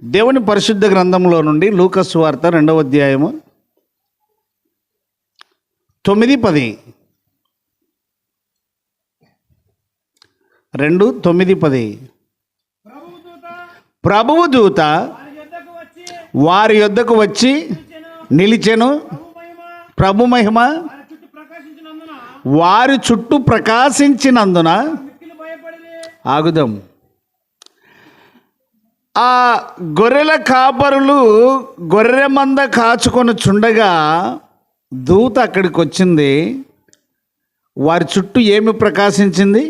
దేవుని పరిశుద్ధ గ్రంథంలో నుండి లూకా సువార్త 2వ అధ్యాయము 9-10. 2:9-10. ప్రభువు దూత వారి యొద్దకు వచ్చి నిలిచెను. ప్రభు మహిమ వారి చుట్టూ ప్రకాశించినందున ఆగుదాం. ఆ గొర్రెల కాపరులు గొర్రె మంద కాచుకొని చుండగా దూత అక్కడికి వచ్చింది. వారి చుట్టూ ఏమి ప్రకాశించింది?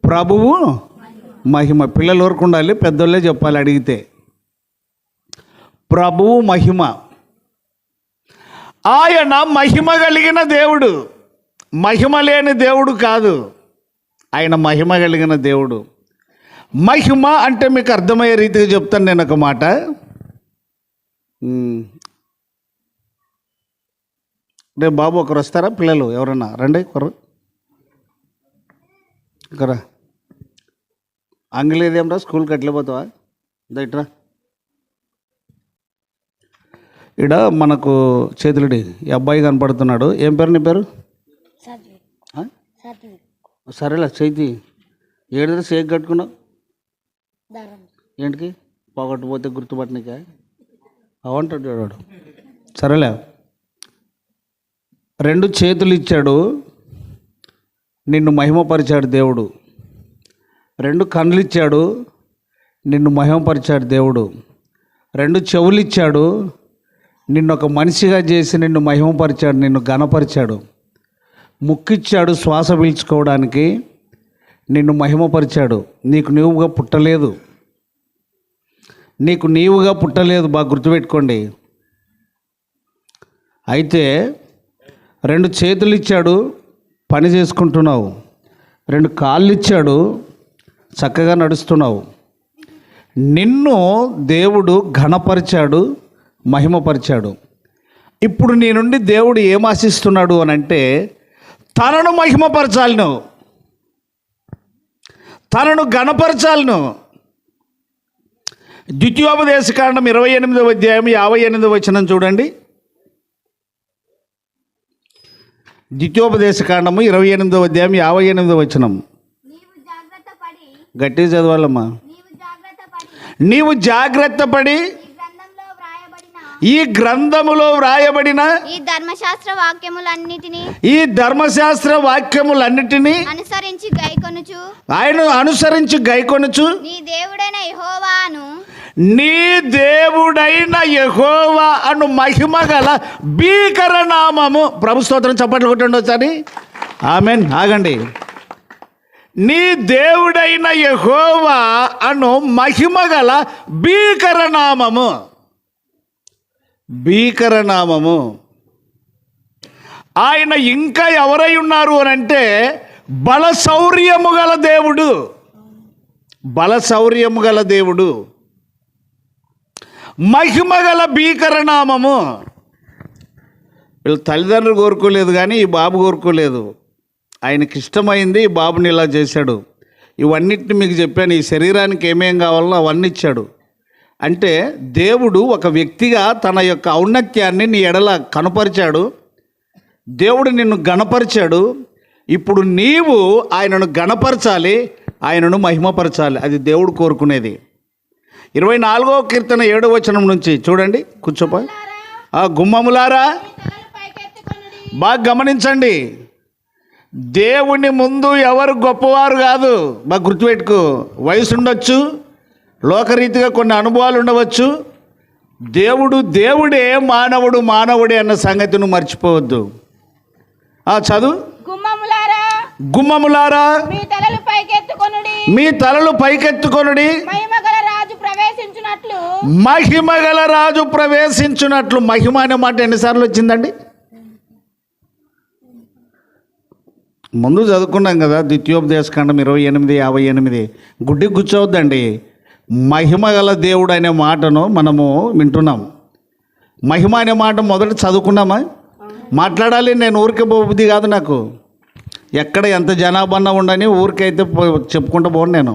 ప్రభువు మహిమ. పిల్లలు వరకు ఉండాలి, పెద్దోళ్ళే చెప్పాలి అడిగితే. ప్రభువు మహిమ. ఆయన మహిమ కలిగిన దేవుడు, మహిమ లేని దేవుడు కాదు. ఆయన మహిమ కలిగిన దేవుడు. మహిమ అంటే మీకు అర్థమయ్యే రీతిగా చెప్తాను నేను ఒక మాట. రేపు బాబు ఒకరు వస్తారా? పిల్లలు ఎవరన్నా రండి. ఒకరా ఆంగ్లేదేమ్రా, స్కూల్కి అట్లే పోతావా? ఇట్రా. ఈడ మనకు చేతులుడి ఈ అబ్బాయి కనపడుతున్నాడు. ఏం పేరు నీ పేరు? సరేలే చేతి ఏడు షేక్ కట్టుకున్నావు ఏంటికి? పోగొట్టుపోతే గుర్తుపట్టనిక అవంటాడు చూడాడు. సరేలే, 2 చేతులు ఇచ్చాడు, నిన్ను మహిమపరిచాడు దేవుడు. 2 కళ్ళు ఇచ్చాడు, నిన్ను మహిమపరిచాడు దేవుడు. 2 చెవులు ఇచ్చాడు, నిన్ను ఒక మనిషిగా చేసి నిన్ను మహిమపరిచాడు, నిన్ను ఘనపరిచాడు. ముక్కిచ్చాడు శ్వాస పీల్చుకోవడానికి, నిన్ను మహిమపరిచాడు. నీకు నీవుగా పుట్టలేదు, నీకు నీవుగా పుట్టలేదు, బాగా గుర్తుపెట్టుకోండి. అయితే 2 చేతులు ఇచ్చాడు, పని చేసుకుంటున్నావు. 2 కాళ్ళు ఇచ్చాడు, చక్కగా నడుస్తున్నావు. నిన్ను దేవుడు ఘనపరిచాడు, మహిమపరిచాడు. ఇప్పుడు నీ నుండి దేవుడు ఏం ఆశిస్తున్నాడు అని అంటే, తనను మహిమపరచాలి, నువ్వు తనను ఘనపరచాలి. నువ్వు ద్వితీయోపదేశకాండం 28వ అధ్యాయం 58వ వచనం చూడండి. ద్వితీయోపదేశకాండము 28వ అధ్యాయం 58వ వచనం. గట్టిగా చదవాలమ్మా. నీవు జాగ్రత్త పడి ఈ గ్రంథములో వ్రాయబడిన ఈ ధర్మశాస్త్ర వాక్యములన్నిటినీ ఆయన అనుసరించి గైకొనుచు నీ దేవుడైన యెహోవా అను మహిమ గల భీకర నామము. ప్రభు స్తోత్రం, చప్పట్లు కొట్టండి ఒకసారి. ఆమేన్. ఆగండి. నీ దేవుడైన యెహోవా అను మహిమ గల భీకర నామము. భీకర నామము. ఆయన ఇంకా ఎవరై ఉన్నారు అని అంటే, బలశౌర్యము గల దేవుడు. బలశౌర్యము గల దేవుడు, మహిమ గల భీకర నామము. వీళ్ళు తల్లిదండ్రులు కోరుకోలేదు, కానీ ఈ బాబు కోరుకోలేదు. ఆయనకి ఇష్టమైంది ఈ బాబుని ఇలా చేశాడు. ఇవన్నిటిని మీకు చెప్పాను. ఈ శరీరానికి ఏమేం కావాలో అవన్నీ ఇచ్చాడు. అంటే దేవుడు ఒక వ్యక్తిగా తన యొక్క ఔన్నత్యాన్ని నీ ఎడల కనపరిచాడు. దేవుడు నిన్ను గణపరిచాడు. ఇప్పుడు నీవు ఆయనను గణపరచాలి, ఆయనను మహిమపరచాలి. అది దేవుడు కోరుకునేది. 24వ కీర్తన 7వ వచనం నుంచి చూడండి. కూర్చోపా. ఆ గుమ్మములారా, బాగా గమనించండి. దేవుని ముందు ఎవరు గొప్పవారు కాదు. బాగా గుర్తుపెట్టుకో. వయసు ఉండొచ్చు, లోకరీతిగా కొన్ని అనుభవాలు ఉండవచ్చు. దేవుడు దేవుడే, మానవుడు మానవుడే అన్న సంగతిని మర్చిపోవద్దు. చదువు. గుమ్మములారా మీ తలలు పైకెత్తుకొనుడి, మహిమ గల రాజు ప్రవేశించున్నట్లు. మహిమ అనే మాట ఎన్నిసార్లు వచ్చిందండి? ముందు చదువుకున్నాం కదా, ద్వితీయోపదేశకాండం 28:58. గుడ్డి కూర్చోవద్దండి. మహిమ గల దేవుడు అనే మాటను మనము వింటున్నాం. మహిమ అనే మాట మొదట చదువుకున్నామా? మాట్లాడాలి. నేను ఊరికే బుద్ధి కాదు నాకు. ఎక్కడ ఎంత జనాభా ఉండని ఊరికైతే చెప్పుకుంటూ పోను. నేను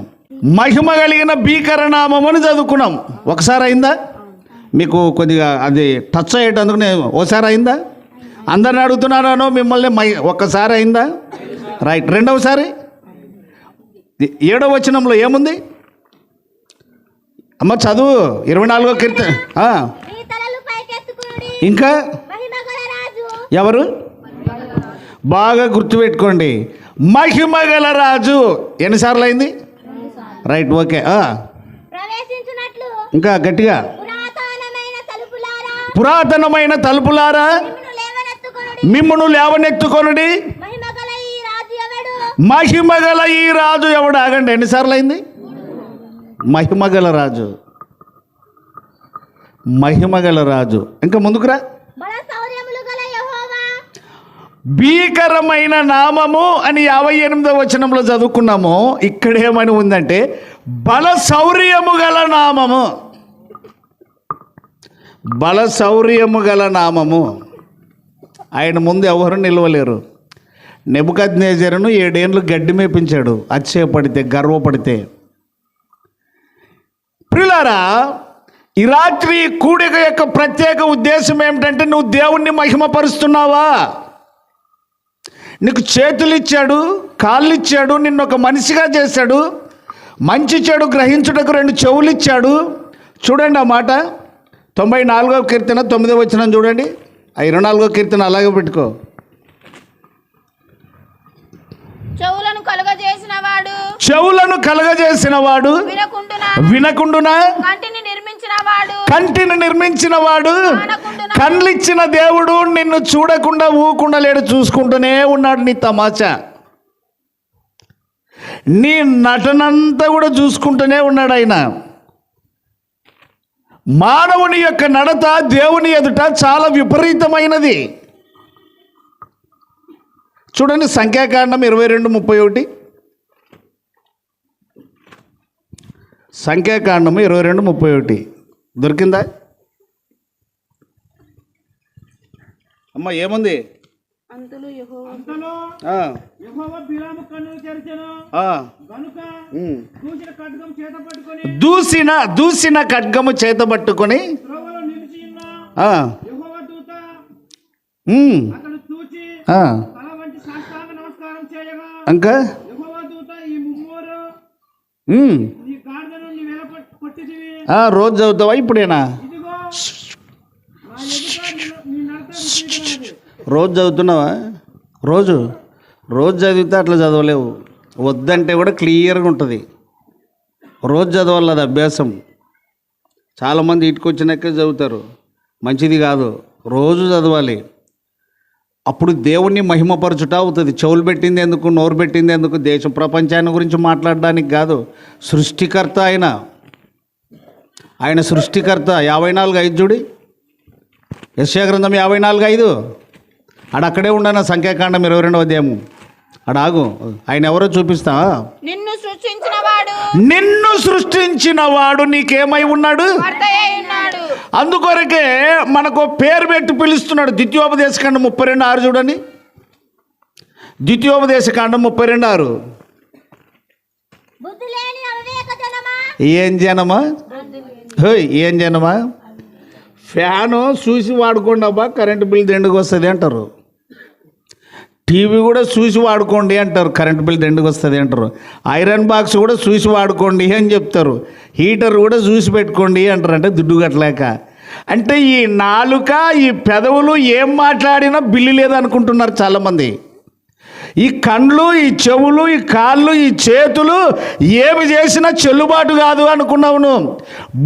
మహిమ కలిగిన భీకర నామముని చదువుకున్నాం. ఒకసారి అయిందా మీకు? కొద్దిగా అది టచ్ అయ్యేటందుకు నేను ఓసారి అయిందా? అందరిని అడుగుతున్నాను మిమ్మల్ని, ఒక్కసారి అయిందా? రైట్. రెండవసారి 7వ వచనంలో ఏముంది అమ్మ? చదువు 24వ కీర్తన. ఇంకా ఎవరు? బాగా గుర్తుపెట్టుకోండి, మహిమ గల రాజు. ఎన్నిసార్లు అయింది? Right, okay. ఇంకా గట్టిగా, పురాతనమైన తలుపులారా మిమ్మును లేవనెత్తుకొనుడి, మహిమగల ఈ రాజు ఎవడు? ఆగండి, ఎన్నిసార్లు అయింది? మహిమగల రాజు, మహిమగల రాజు. ఇంకా ముందుకురా. భీకరమైన నామము అని 58వ వచనంలో చదువుకున్నాము. ఇక్కడేమని ఉందంటే బల శౌర్యము గల నామము, బల శౌర్యము గల నామము. ఆయన ముందు ఎవరు నిలవలేరు. నెబుకద్నెజరును 7 ఏళ్ళు గడ్డి మేపించాడు అతిశయపడితే, గర్వపడితే. ప్రియులారా, ఈ రాత్రి కూడిక యొక్క ప్రత్యేక ఉద్దేశం ఏమిటంటే, నువ్వు దేవుణ్ణి మహిమపరుస్తున్నావా? నీకు చేతులు ఇచ్చాడు, కాళ్ళు ఇచ్చాడు, నిన్ను ఒక మనిషిగా చేశాడు, మంచి చెడు గ్రహించుటకు 2 చెవులు ఇచ్చాడు. చూడండి ఆ మాట 94వ కీర్తన 9వ వచనం చూడండి. 24వ కీర్తన అలాగే పెట్టుకో. చెవులను కలగజేసిన వాడు వినకుండునా, కంటిని నిర్మించిన వాడు, కళ్ళిచ్చిన దేవుడు నిన్ను చూడకుండా ఊకుండా లేడు, చూసుకుంటూనే ఉన్నాడు. నీ తమాషా, నీ నటనంతా కూడా చూసుకుంటూనే ఉన్నాడు ఆయన. మానవుని యొక్క నడత దేవుని ఎదుట చాలా విపరీతమైనది. చూడండి సంఖ్యాకాండం 22:31. సంఖ్యాకాండము 22:31 దొరికిందా అమ్మ? ఏముంది? దూసిన ఖడ్గము చేతబట్టుకొని ఇంకా రోజు చదువుతావా ఇప్పుడేనా? రోజు చదువుతున్నావా? రోజు చదివితే అట్లా చదవలేవు. వద్దంటే కూడా క్లియర్గా ఉంటుంది. రోజు చదవాలి, అది అభ్యాసం. చాలామంది ఇటుకొచ్చినాకే చదువుతారు, మంచిది కాదు. రోజు చదవాలి. అప్పుడు దేవుణ్ణి మహిమపరచుట అవుతుంది. చెవులు పెట్టింది ఎందుకు, నోరు పెట్టింది ఎందుకు? దేశం ప్రపంచాన్ని గురించి మాట్లాడడానికి కాదు. సృష్టికర్త ఆయన సృష్టికర్త. 54:5 చూడి, యెషయా గ్రంథం 54:5. అక్కడే ఉండను. సంఖ్యాకాండం 22వ అధ్యాయము ఆగు. ఆయన ఎవరో చూపిస్తా. నిన్ను సృష్టించిన వాడు నీకేమై ఉన్నాడు? అందుకొరకే మనకు పేరు పెట్టి పిలుస్తున్నాడు. ద్వితీయోపదేశకాండం 32:6 చూడండి. ద్వితీయోపదేశకాండం 32:6. ఏం జనమా, ఏం జనమా, ఫ్యాను చూసి వాడుకోండి అబ్బా, కరెంటు బిల్ దండుకు వస్తుంది అంటారు. టీవీ కూడా చూసి వాడుకోండి అంటారు, కరెంటు బిల్ దండుకు వస్తుంది అంటారు. ఐరన్ బాక్స్ కూడా చూసి వాడుకోండి అని చెప్తారు. హీటర్ కూడా చూసి పెట్టుకోండి అంటారు, అంటే దుడ్డు కట్టలేక. అంటే ఈ నాలుక, ఈ పెదవులు ఏం మాట్లాడినా బిల్లు లేదనుకుంటున్నారు చాలామంది. ఈ కండ్లు, ఈ చెవులు, ఈ కాళ్ళు, ఈ చేతులు ఏమి చేసినా చెల్లుబాటు కాదు అనుకున్నావును.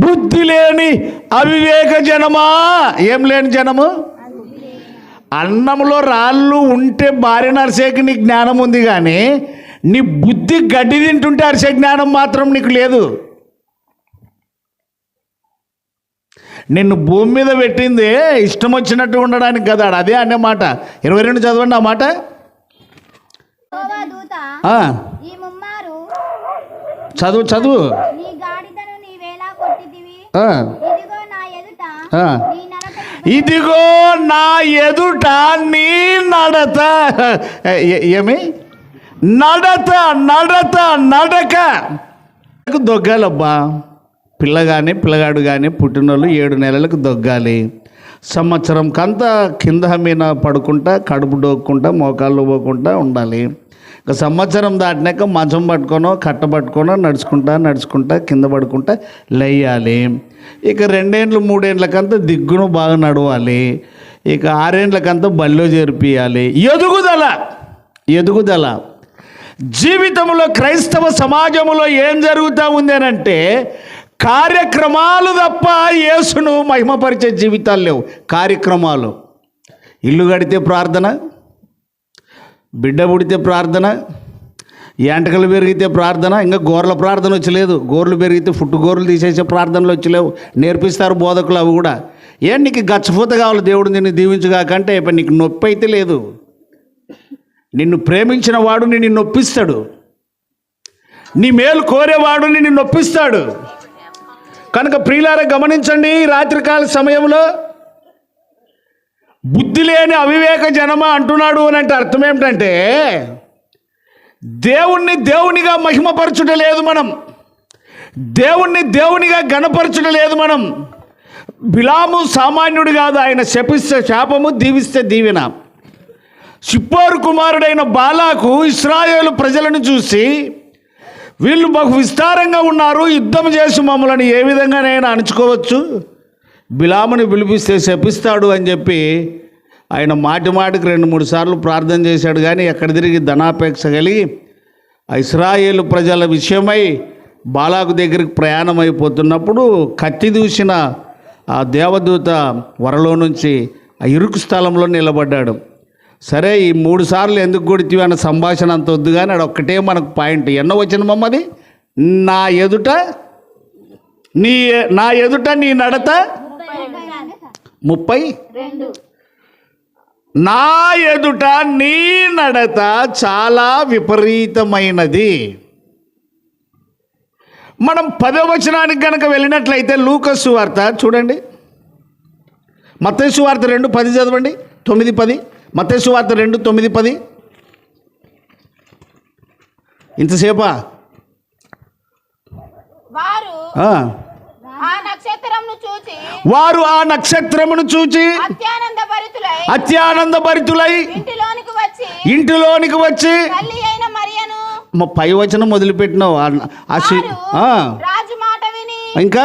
బుద్ధి లేని అవివేక జనమా. ఏం లేని జనము? అన్నంలో రాళ్ళు ఉంటే భార్యను అరిసేకి నీకు జ్ఞానం ఉంది, కానీ నీ బుద్ధి గడ్డి తింటుంటే అరిసే జ్ఞానం మాత్రం నీకు లేదు. నిన్ను భూమి మీద పెట్టింది ఇష్టం వచ్చినట్టు ఉండడానికి కదా. అదే అనే మాట. 22 చదవండి ఆ మాట. చదువు. ఇదిగో నా ఎదుట నీ నడత. ఏమి నడక దొగ్గాలబ్బా. పిల్లగాడు కానీ పుట్టినోళ్ళు 7 నెలలకు దొగ్గాలి. సంవత్సరం కంతా కింద మీద పడుకుంటా, కడుపు డోక్కుంటా, మోకాళ్ళు పోకుండా ఉండాలి. ఇక సంవత్సరం దాటినాక మంచం పట్టుకోనో కట్ట పట్టుకోనో నడుచుకుంటా కింద పడుకుంటా లేయాలి. ఇక 2 ఏండ్లు 3 ఏండ్లకంతా దిగ్గును బాగా నడవాలి. ఇక 6 ఏండ్లకంతా బల్లో చేర్పియాలి. ఎదుగుదల జీవితంలో క్రైస్తవ సమాజంలో ఏం జరుగుతూ ఉంది అని అంటే కార్యక్రమాలు తప్ప యేసును మహిమపరిచే జీవితాలు లేవు. కార్యక్రమాలు, ఇల్లు కడితే ప్రార్థన, బిడ్డ పుడితే ప్రార్థన, ఎంటకలు పెరిగితే ప్రార్థన, ఇంకా గోర్ల ప్రార్థన వచ్చలేదు. గోర్లు పెరిగితే గోర్లు తీసేసే ప్రార్థనలు వచ్చలేవు. నేర్పిస్తారు బోధకులు అవి కూడా. నీకు గచ్చఫూత కావాలి, దేవుడు నిన్ను దీవించుగాకంటే నీకు నొప్పి అయితే లేదు. నిన్ను ప్రేమించిన వాడు నిన్ను నొప్పిస్తాడు. నీ మేలు కోరేవాడు నిన్ను నొప్పిస్తాడు. కనుక ప్రియులారా గమనించండి, రాత్రికాల సమయంలో బుద్ధి లేని అవివేక జనమా అంటున్నాడు అని అంటే అర్థం ఏమిటంటే దేవునిగా మహిమపరచుట లేదు మనం. దేవునిగా గణపరచుట లేదు మనం. బిలాము సామాన్యుడు కాదు. ఆయన శపిస్తే శాపము, దీవిస్తే దీవెన. సిప్పోరు కుమారుడైన బాలాకు ఇశ్రాయేలు ప్రజలను చూసి వీళ్ళు బహు విస్తారంగా ఉన్నారు, యుద్ధం చేసి మమ్మల్ని ఏ విధంగానైనా అణుచుకోవచ్చు, బిలాముని పిలిపిస్తే శపిస్తాడు అని చెప్పి ఆయన మాటికి 2-3 సార్లు ప్రార్థన చేశాడు. కానీ ఎక్కడ తిరిగి ధనాపేక్ష కలిగి ఇశ్రాయేలు ప్రజల విషయమై బాలాకు దగ్గరికి ప్రయాణం అయిపోతున్నప్పుడు కత్తి దూసిన ఆ దేవదూత వరలో నుంచి ఆ ఇరుకు స్థలంలో నిలబడ్డాడు. సరే, ఈ 3 సార్లు ఎందుకు కొడితివి అన్న సంభాషణ అంత వద్దు, కానీ అది ఒక్కటే మనకు పాయింట్. ఎన్నో వచ్చిన మమ్మది, నా ఎదుట నీ నడత 32, నా ఎదుట నీ నడత చాలా విపరీతమైనది. మనం 10వ వచనానికి కనుక వెళ్ళినట్లయితే లూకా సువార్త చూడండి. మత్తయి సువార్త 2:10 చదవండి. 9:10. మత్తయి సువార్త 2:9-10. ఇంతసేపా? వారు ఆ నక్షత్రమును చూచి అత్యానందభరితులై ఇంటిలోనికి వచ్చి పై వచనం మొదలుపెట్టినావు. ఇంకా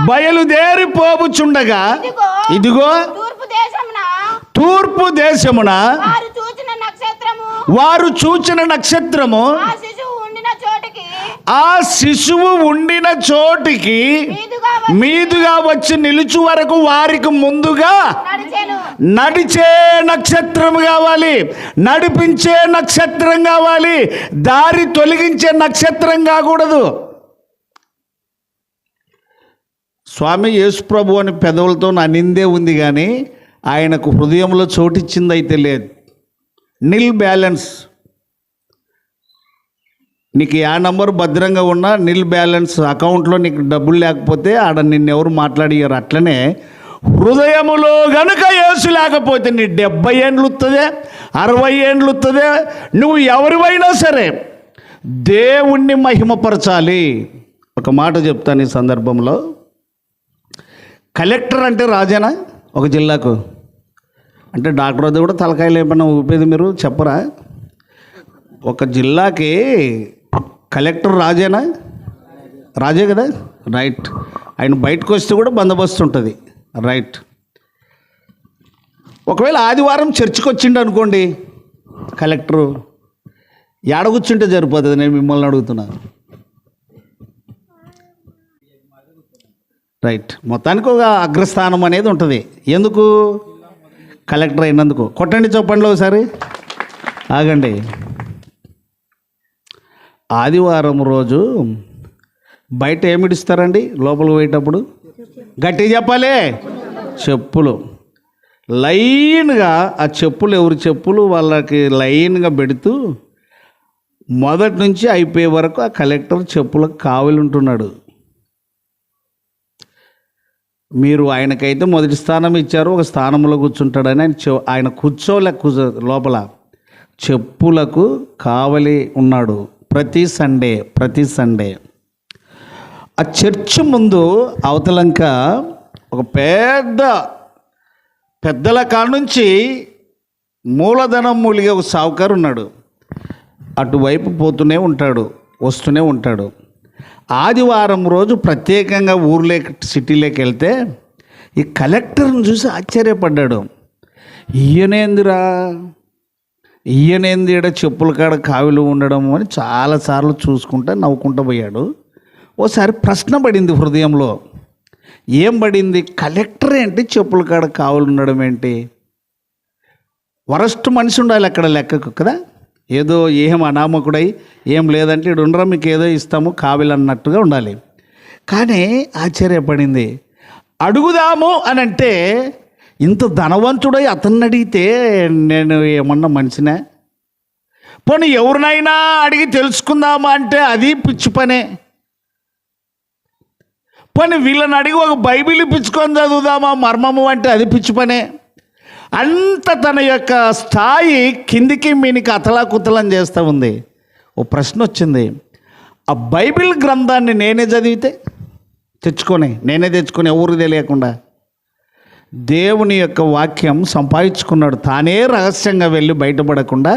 బయలుదేరిపోవుచుండగా ఇదిగో తూర్పు దేశమున వారు చూచిన నక్షత్రము ఆ శిశువు ఉండిన చోటికి మీదుగా వచ్చి నిలుచు వరకు వారికి ముందుగా నడిచే నక్షత్రం కావాలి, నడిపించే నక్షత్రం కావాలి, దారి తొలగించే నక్షత్రం కాకూడదు. స్వామి యేసుప్రభు అని పెదవులతో నా నిందే ఉంది, కానీ ఆయనకు హృదయంలో చోటిచ్చింది అయితే లేదు. నిల్ బ్యాలెన్స్. నీకు ఆ నంబర్ భద్రంగా ఉన్నా నిల్ బ్యాలెన్స్ అకౌంట్లో నీకు డబ్బులు లేకపోతే ఆడ నిన్నెవరు మాట్లాడియారు. అట్లనే హృదయములో గనుక యేసు లేకపోతే నీ 70 ఏండ్లు వస్తుందే, 60 ఏండ్లు వస్తుందే, నువ్వు ఎవరివైనా సరే దేవుణ్ణి మహిమపరచాలి. ఒక మాట చెప్తాను ఈ సందర్భంలో. కలెక్టర్ అంటే రాజేనా ఒక జిల్లాకు? అంటే డాక్టర్ వద్ద కూడా తలకాయలు ఏమన్నా ఊపేది మీరు చెప్పరా? ఒక జిల్లాకి కలెక్టర్ రాజేనా? రాజే కదా, రైట్. ఆయన బయటకు వస్తే కూడా బందోబస్తు ఉంటుంది, రైట్. ఒకవేళ ఆదివారం చర్చికి వచ్చిండు అనుకోండి కలెక్టరు, ఏడ కూర్చుంటే సరిపోతుంది? నేను మిమ్మల్ని అడుగుతున్నాను, రైట్. మొత్తానికి ఒక అగ్రస్థానం అనేది ఉంటుంది. ఎందుకు? కలెక్టర్ అయినందుకు. కొట్టండి చెప్పండి ఒకసారి, ఆగండి. ఆదివారం రోజు బయట ఏమిడిస్తారండి లోపలికి పోయేటప్పుడు? గట్టిగా చెప్పాలి. చెప్పులు లైన్గా, ఆ చెప్పులు ఎవరి చెప్పులు వాళ్ళకి లైన్గా పెడుతూ మొదటి నుంచి అయిపోయే వరకు ఆ కలెక్టర్ చెప్పులకు కావలి ఉంటున్నాడు. మీరు ఆయనకైతే మొదటి స్థానం ఇచ్చారు, ఒక స్థానంలో కూర్చుంటాడని ఆయన కూర్చోలే లోపల చెప్పులకు కావలి ఉన్నాడు. ప్రతి సండే ఆ చర్చ్ ముందు అవతలంక ఒక పెద్దల కాడ నుంచి మూలధనం మూలిగే ఒక సావుకారు ఉన్నాడు. అటువైపు పోతూనే ఉంటాడు, వస్తూనే ఉంటాడు. ఆదివారం రోజు ప్రత్యేకంగా సిటీలోకి వెళ్తే ఈ కలెక్టర్ని చూసి ఆశ్చర్యపడ్డాడు. ఈయనేంది ఈడ చెప్పుల కాడ కావిలు ఉండడం అని చాలాసార్లు చూసుకుంటా నవ్వుకుంటూ పోయాడు. ఓసారి ప్రశ్న పడింది హృదయంలో. ఏం పడింది? కలెక్టర్ ఏంటి చెప్పుల కాడ కావులు ఉండడం ఏంటి? వరస్ట్ మనిషి ఉండాలి అక్కడ లెక్కకు కదా. ఏదో ఏం అనామకుడై ఏం లేదంటే ఇటు ఉండరా మీకు ఏదో ఇస్తాము కావిలు అన్నట్టుగా ఉండాలి. కానీ ఆశ్చర్యపడింది. అడుగుదాము అని అంటే ఇంత ధనవంతుడై అతన్ని అడిగితే నేను ఏమన్నా మనిషినే? పోనీ ఎవరినైనా అడిగి తెలుసుకుందామా అంటే అది పిచ్చి పనే. పోనీ వీళ్ళని అడిగి ఒక బైబిల్ ఇప్పించుకొని చదువుదామా మర్మము అంటే అది పిచ్చి పనే. అంత తన యొక్క స్థాయి కిందికి మీనికి అతలాకుతలం చేస్తూ ఉంది. ఓ ప్రశ్న వచ్చింది. ఆ బైబిల్ గ్రంథాన్ని నేనే తెచ్చుకొని ఎవరు తెలియకుండా దేవుని యొక్క వాక్యం సంపాదించుకున్నాడు. తానే రహస్యంగా వెళ్ళి బయటపడకుండా.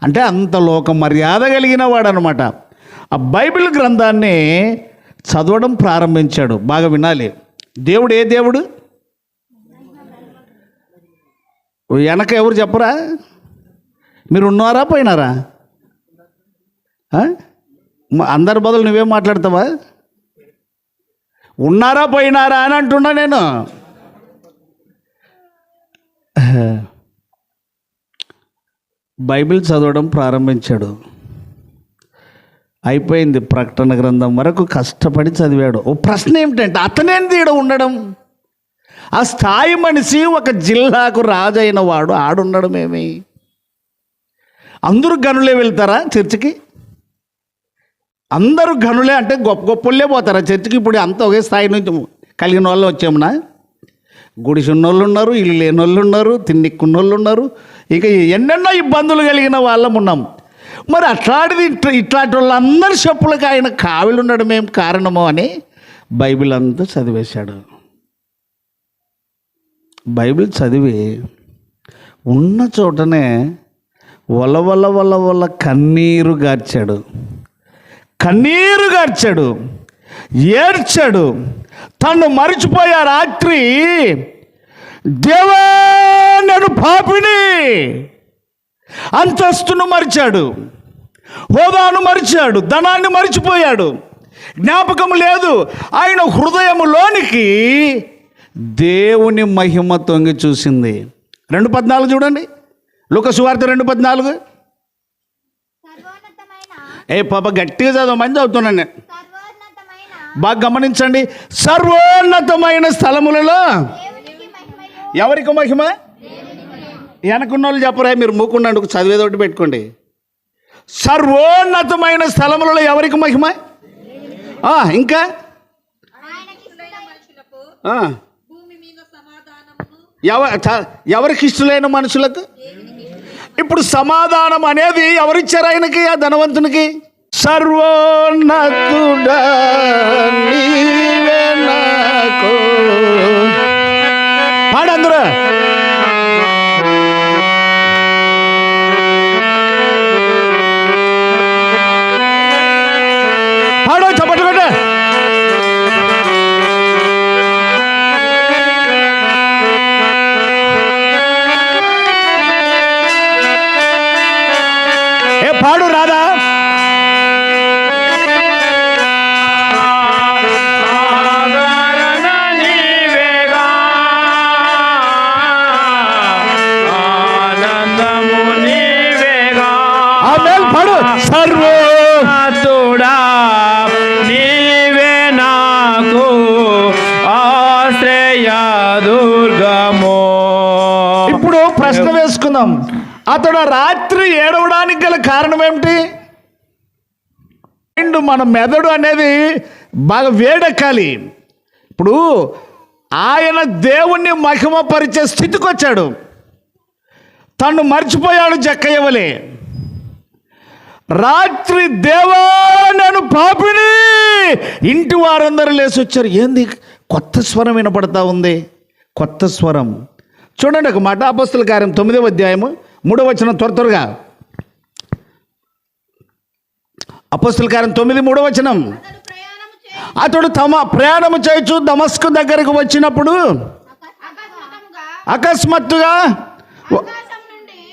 అంటే అంత లోక మర్యాద కలిగిన వాడు అనమాట. ఆ బైబిల్ గ్రంథాన్ని చదవడం ప్రారంభించాడు. బాగా వినాలి. దేవుడు ఏ దేవుడు? వెనక ఎవరు చెప్పరా? మీరు ఉన్నారా పోయినారా? అందరి బదులు నువ్వేం మాట్లాడతావా? ఉన్నారా పోయినారా అని అంటున్నా నేను. బైబిల్ చదవడం ప్రారంభించాడు. అయిపోయింది. ప్రకటన గ్రంథం వరకు కష్టపడి చదివాడు. ఓ ప్రశ్న ఏమిటంటే అతనేంది ఈడ ఉండడం? ఆ స్థాయి మనిషి ఒక జిల్లాకు రాజైన వాడు ఆడుండడం ఏమి? అందరూ గనులే వెళ్తారా చర్చికి? అందరూ గనులే అంటే గొప్ప గొప్పలే పోతారా చర్చికి? ఇప్పుడు అంత ఒకే స్థాయి నుంచి కలిగిన వాళ్ళు వచ్చామునా? గుడిసి ఉన్నోళ్ళు ఉన్నారు, ఇల్లు లేని వాళ్ళు ఉన్నారు, తిండిక్కున్నోళ్ళు ఉన్నారు, ఇక ఎన్నెన్నో ఇబ్బందులు కలిగిన వాళ్ళం ఉన్నాం. మరి అట్లాంటిది ఇట్లాంటి వాళ్ళందరి చెప్పులకు ఆయన కావిలు ఉండడం ఏం కారణమో అని బైబిల్ అంతా చదివేశాడు. బైబిల్ చదివి ఉన్న చోటనే వల్ల కన్నీరు గార్చాడు, ఏడ్చాడు. తను మరిచిపోయా రాత్రి, దేవా నేను పాపిని, అంతస్తును మరిచాడు, హోదాను మరిచాడు, ధనాన్ని మరిచిపోయాడు. జ్ఞాపకం లేదు. ఆయన హృదయములోనికి దేవుని మహిమ తొంగి చూసింది. 2:14 చూడండి. లూకా సువార్త 2:14. పాప గట్టిగా చదవమని చదువుతున్నాను నేను. బాగా గమనించండి. సర్వోన్నతమైన స్థలములలో ఎవరికి మహిమ? వెనకున్న వాళ్ళు చెప్పరా? మీరు మూకున్నాడు చదివేదోటి పెట్టుకోండి. సర్వోన్నతమైన స్థలములలో ఎవరికి మహిమ? ఇంకా ఎవరికి ఇష్టలైన మనుషులకు. ఇప్పుడు సమాధానం అనేది ఎవరిచ్చారు ఆయనకి? ఆ ధనవంతునికి. సర్వోన్నతుడా నీవే నాకు. పాడందరూ. పాడు, చప్పట్లు కొట్టు. పాడు రాదా? పాడు. సర్వోన్నతుడా నీవే నాకు ఆశ్రయ దుర్గము. ఇప్పుడు ప్రశ్న వేసుకుందాం. అతడు రాత్రి ఏడవడానికి గల కారణం ఏమిటి? మన మెదడు అనేది బాగా వేడెక్కాలి. ఇప్పుడు ఆయన దేవుణ్ణి మహిమపరిచే స్థితికి వచ్చాడు. తను మర్చిపోయాడు జక్కయ్యవలే. రాత్రి దేవా నేను పాపిని. ఇంటి వారందరూ లేచి వచ్చారు. ఏంది కొత్త స్వరం వినపడతా ఉంది, కొత్త స్వరం. చూడండి ఒక మాట, అపోస్తల కార్యం 9వ అధ్యాయము 3వ వచనం, త్వరగా. అపోస్తల కార్యం 9:3 వచనం. అతడు తమ ప్రయాణము చేయొచ్చు దమస్కు దగ్గరకు వచ్చినప్పుడు అకస్మాత్తుగా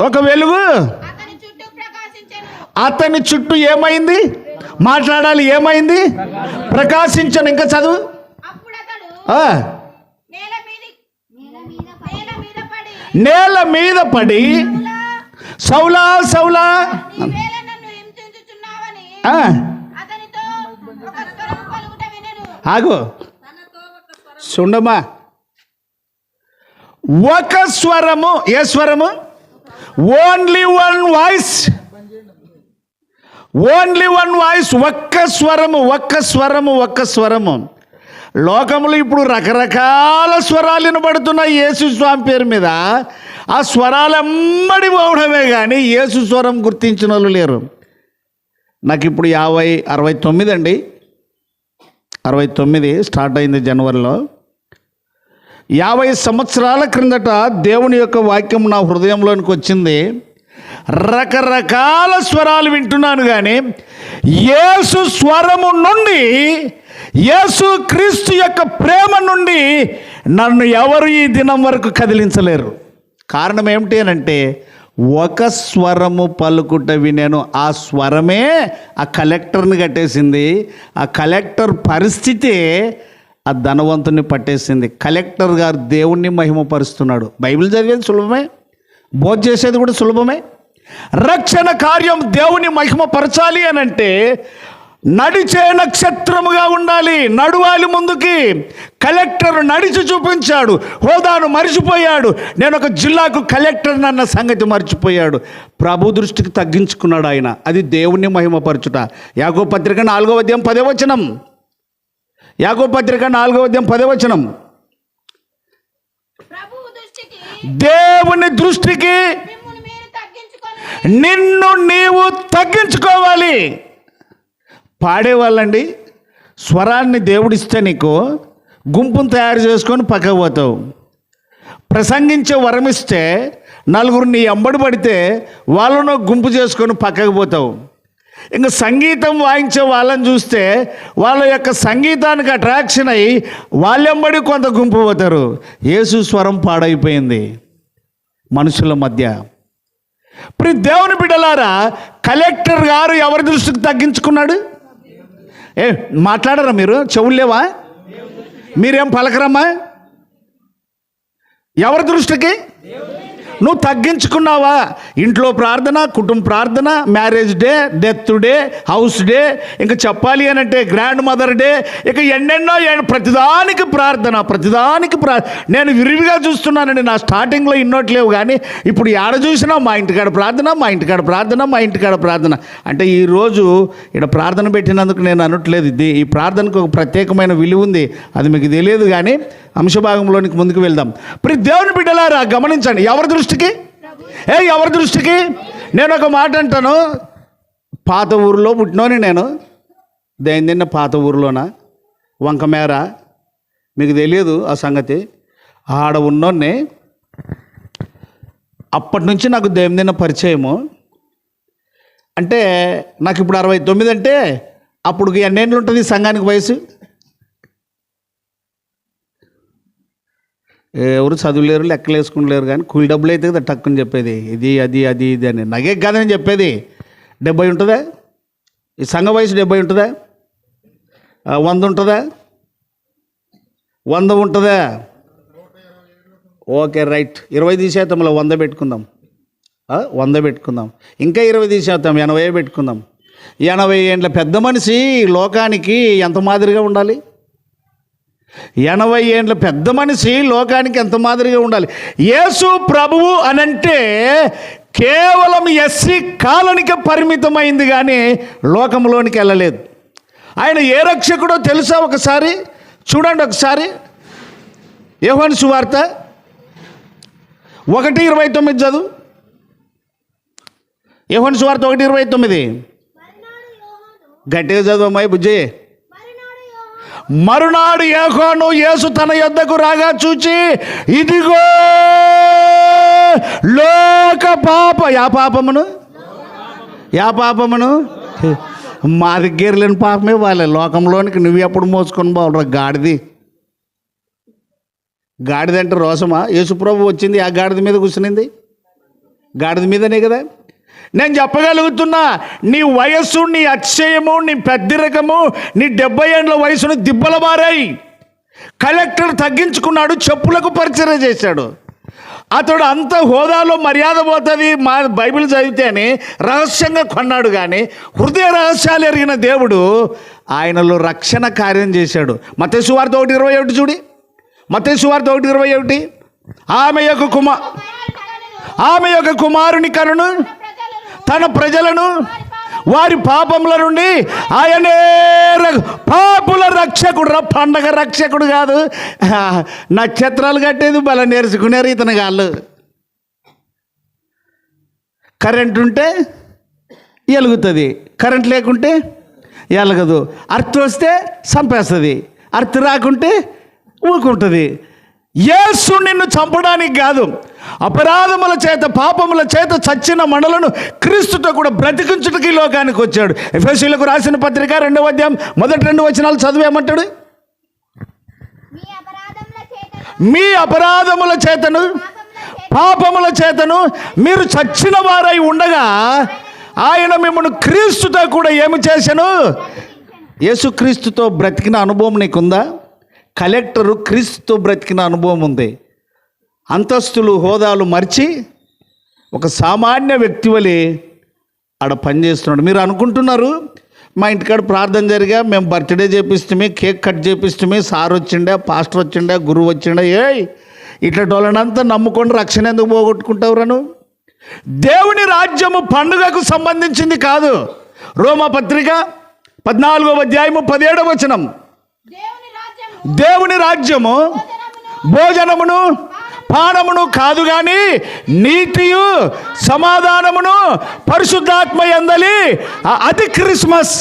ఒక వెలుగు అతని చుట్టూ ఏమైంది? మాట్లాడాలి, ఏమైంది? ప్రకాశించను. ఇంకా చదువు. నేల మీద పడి సౌలా సౌలా ఆగు సుండమా. ఒక స్వరము. ఏ స్వరము? Only one voice, only one voice. ఒక్క స్వరము, ఒక్క స్వరము, ఒక్క స్వరము. లోకంలో ఇప్పుడు రకరకాల స్వరాలు వినబడుతున్నాయి యేసు స్వామి పేరు మీద. ఆ స్వరాలు ఎమ్మడి పోవడమే కానీ యేసు స్వరం గుర్తించిన వాళ్ళు లేరు. నాకు ఇప్పుడు 69 అండి, 69 స్టార్ట్ అయింది జనవరిలో. 50 సంవత్సరాల క్రిందట దేవుని యొక్క వాక్యం నా హృదయంలోనికి వచ్చింది. రకరకాల స్వరాలు వింటున్నాను కానీ యేసు స్వరము నుండి, యేసు క్రీస్తు యొక్క ప్రేమ నుండి నన్ను ఎవరు ఈ దినం వరకు కదిలించలేరు. కారణం ఏమిటి అంటే ఒక స్వరము పలుకుట వినేను. ఆ స్వరమే ఆ కలెక్టర్ని కట్టేసింది. ఆ కలెక్టర్ పరిస్థితి ఆ ధనవంతుని పట్టేసింది. కలెక్టర్ గారు దేవుణ్ణి మహిమపరుస్తున్నాడు. బైబిల్ చదివేది సులభమే, బోధ చేసేది కూడా సులభమే. రక్షణ కార్యం దేవుని మహిమపరచాలి అని అంటే నడిచే నక్షత్రముగా ఉండాలి, నడవాలి ముందుకి. కలెక్టర్ నడిచి చూపించాడు, హోదాను మర్చిపోయాడు. నేను ఒక జిల్లాకు కలెక్టర్ అన్న సంగతి మర్చిపోయాడు. ప్రభు దృష్టికి తగ్గించుకున్నాడు ఆయన. అది దేవుణ్ణి మహిమపరచుట. యాకోబు పత్రిక 4వ అధ్యాయం 10వ వచనం. యాకోబు పత్రిక 4వ అధ్యాయం 10వ వచనం. దేవుని దృష్టికి నిన్ను నీవు తగ్గించుకోవాలి. పాడేవాళ్ళండి, స్వరాన్ని దేవుడిస్తే నీకు గుంపును తయారు చేసుకొని పక్కకు పోతావు. ప్రసంగించే వరమిస్తే నలుగురు నీ ఎంబడి పడితే వాళ్ళను గుంపు చేసుకొని పక్కకు పోతావు. ఇంకా సంగీతం వాయించే వాళ్ళని చూస్తే వాళ్ళ యొక్క సంగీతానికి అట్రాక్షన్ అయ్యి వాళ్ళెంబడి కొంత గుంపు పోతారు. యేసు స్వరం పాడైపోయింది మనుషుల మధ్య. ఇప్పుడు దేవుని బిడ్డలారా, కలెక్టర్ గారు ఎవరి దృష్టికి తగ్గించుకున్నాడు? మాట్లాడరా మీరు? చెవులు లేవా? మీరేం పలకరమ్మా? ఎవరి దృష్టికి నువ్వు తగ్గించుకున్నావా? ఇంట్లో ప్రార్థన, కుటుంబ ప్రార్థన, marriage day, death day, house day, ఇంకా చెప్పాలి అని అంటే గ్రాండ్ మదర్ డే, ఇక ఎన్నెన్నో ప్రతిదానికి ప్రార్థన, ప్రతిదానికి నేను విరివిగా చూస్తున్నానండి. నా స్టార్టింగ్లో ఇన్నోట్లేవు కానీ ఇప్పుడు ఏడ చూసినా మా ఇంటికాడ ప్రార్థన, మా ఇంటికాడ ప్రార్థన, మా ఇంటికాడ ప్రార్థన. అంటే ఈరోజు ఇక్కడ ప్రార్థన పెట్టినందుకు నేను అనట్లేదు. ఈ ప్రార్థనకు ఒక ప్రత్యేకమైన విలువ ఉంది, అది మీకు తెలియదు. కానీ అంశభాగంలోనికి ముందుకు వెళ్దాం. ఇప్పుడు దేవుని బిడ్డలారా గమనించండి, ఎవరి దృష్టికి? ఎవరి దృష్టికి? నేను ఒక మాట అంటాను. పాత ఊరిలో పుట్టినోని నేను. దేని పాత ఊరిలోన వంకమేర, మీకు తెలియదు ఆ సంగతి. ఆడ ఉన్నోన్ని అప్పటి నుంచి నాకు దేవుని పరిచయము. అంటే నాకు ఇప్పుడు 69 అంటే అప్పుడు ఎన్నేళ్ళు ఉంటుంది సంఘానికి వయసు? ఎవరు చదువులేరు, లెక్కలు వేసుకుని కానీ కూలి డబ్బులు అయితే కదా టక్కుని చెప్పేది. ఇది అది అది ఇది అని నగే కాదని చెప్పేది. 70 ఉంటుందా? ఈ సంఘ వయసు 70 ఉంటుందా? 100 ఉంటుందా? 100 ఉంటుందా? Okay right. 20 తీసేద్దాంలో 100 పెట్టుకుందాం. 100 పెట్టుకుందాం. ఇంకా 20 తీసేద్దాం, 80 పెట్టుకుందాం. 80 ఏండ్ల పెద్ద మనిషి లోకానికి ఎంత మాదిరిగా ఉండాలి? 80 ఏండ్ల పెద్ద మనిషి లోకానికి ఎంత మాదిరిగా ఉండాలి? యేసు ప్రభువు అనంటే కేవలం ఎస్సీ కాలనికి పరిమితమైంది కానీ లోకంలోనికి వెళ్ళలేదు. ఆయన ఏ రక్షకుడో తెలుసా? ఒకసారి చూడండి, ఒకసారి యోహాను సువార్త 1:29 చదువు. యోహాను సువార్త 1:29. గట్టిగా చదవమ్మాయి బుజ్జి. మరునాడు యోహాను యేసు తన యొద్దకు రాగా చూచి, ఇదిగో లోక పాప యా పాపమును మా దగ్గర లేని పాపమే వాళ్ళే. లోకంలోనికి నువ్వు ఎప్పుడు మోసుకొని పోవరా గాడిద అంటే రోసమా? యేసుప్రభు వచ్చింది ఆ గాడిద మీద కూర్చునింది, గాడిద మీదనే కదా. నేను చెప్పగలుగుతున్నా, నీ వయస్సు, నీ అతిశయము, నీ పెద్దరికము, నీ 70 ఏళ్ళ వయసును దిబ్బల మారాయి. కలెక్టర్ తగ్గించుకున్నాడు, చెప్పులకు పరిచయం చేశాడు. అతడు అంత హోదాలో మర్యాద పోతుంది మా బైబిల్ చదివితే అని రహస్యంగా కొన్నాడు. కానీ హృదయ రహస్యాలు ఎరిగిన దేవుడు ఆయనలో రక్షణ కార్యం చేశాడు. మత్తయి సువార్త 1:21 చూడి, మత్తయి సువార్త 1:21. ఆమె యొక్క కుమారుని కనును తన ప్రజలను వారి పాపముల నుండి ఆయనే పాపుల రక్షకుడు. పండగ రక్షకుడు కాదు, నక్షత్రాలు కట్టేది బల నేర్చుకునేరు ఇతని గాళ్ళు. కరెంట్ ఉంటే ఎలుగుతుంది, కరెంట్ లేకుంటే ఎలగదు. అర్త్ వస్తే చంపేస్తుంది, అర్త్ రాకుంటే ఊరుకుంటుంది. యేసు నిన్ను చంపడానికి కాదు, అపరాధముల చేత పాపముల చేత చచ్చిన మనలను క్రీస్తుతో కూడా బ్రతికించుటకి ఈ లోకానికి వచ్చాడు. ఎఫెసీయులకు రాసిన పత్రిక 2వ అధ్యాయం మొదటి 2 వచనాలు చదివేమంటాడు? మీ అపరాధముల చేతను పాపముల చేతను మీరు చచ్చిన వారై ఉండగా ఆయన మిమ్మల్ని క్రీస్తుతో కూడా ఏమి చేశాను? యేసుక్రీస్తుతో బ్రతికిన అనుభవం నీకుందా? కలెక్టరు క్రీస్తుతో బ్రతికిన అనుభవం ఉంది. అంతస్తులు హోదాలు మర్చి ఒక సామాన్య వ్యక్తి వలె ఆడ పనిచేస్తున్నాడు. మీరు అనుకుంటున్నారు మా ఇంటికాడ ప్రార్థన జరిగా మేము బర్త్డే చేపిస్తామే, కేక్ కట్ చేపిస్తామే, సార్ వచ్చిండే, పాస్టర్ వచ్చిండే, గురువు వచ్చిండే. ఇట్లా వాళ్ళనంతా నమ్ముకొని రక్షణ ఎందుకు పోగొట్టుకుంటావురాను? దేవుని రాజ్యము పండుగకు సంబంధించింది కాదు. రోమపత్రిక 14వ అధ్యాయము 17వ వచనం, దేవుని రాజ్యము భోజనమును పానమును కాదు కానీ నీతియు సమాధానమును పరిశుద్ధాత్మ యందలి. అది క్రిస్మస్.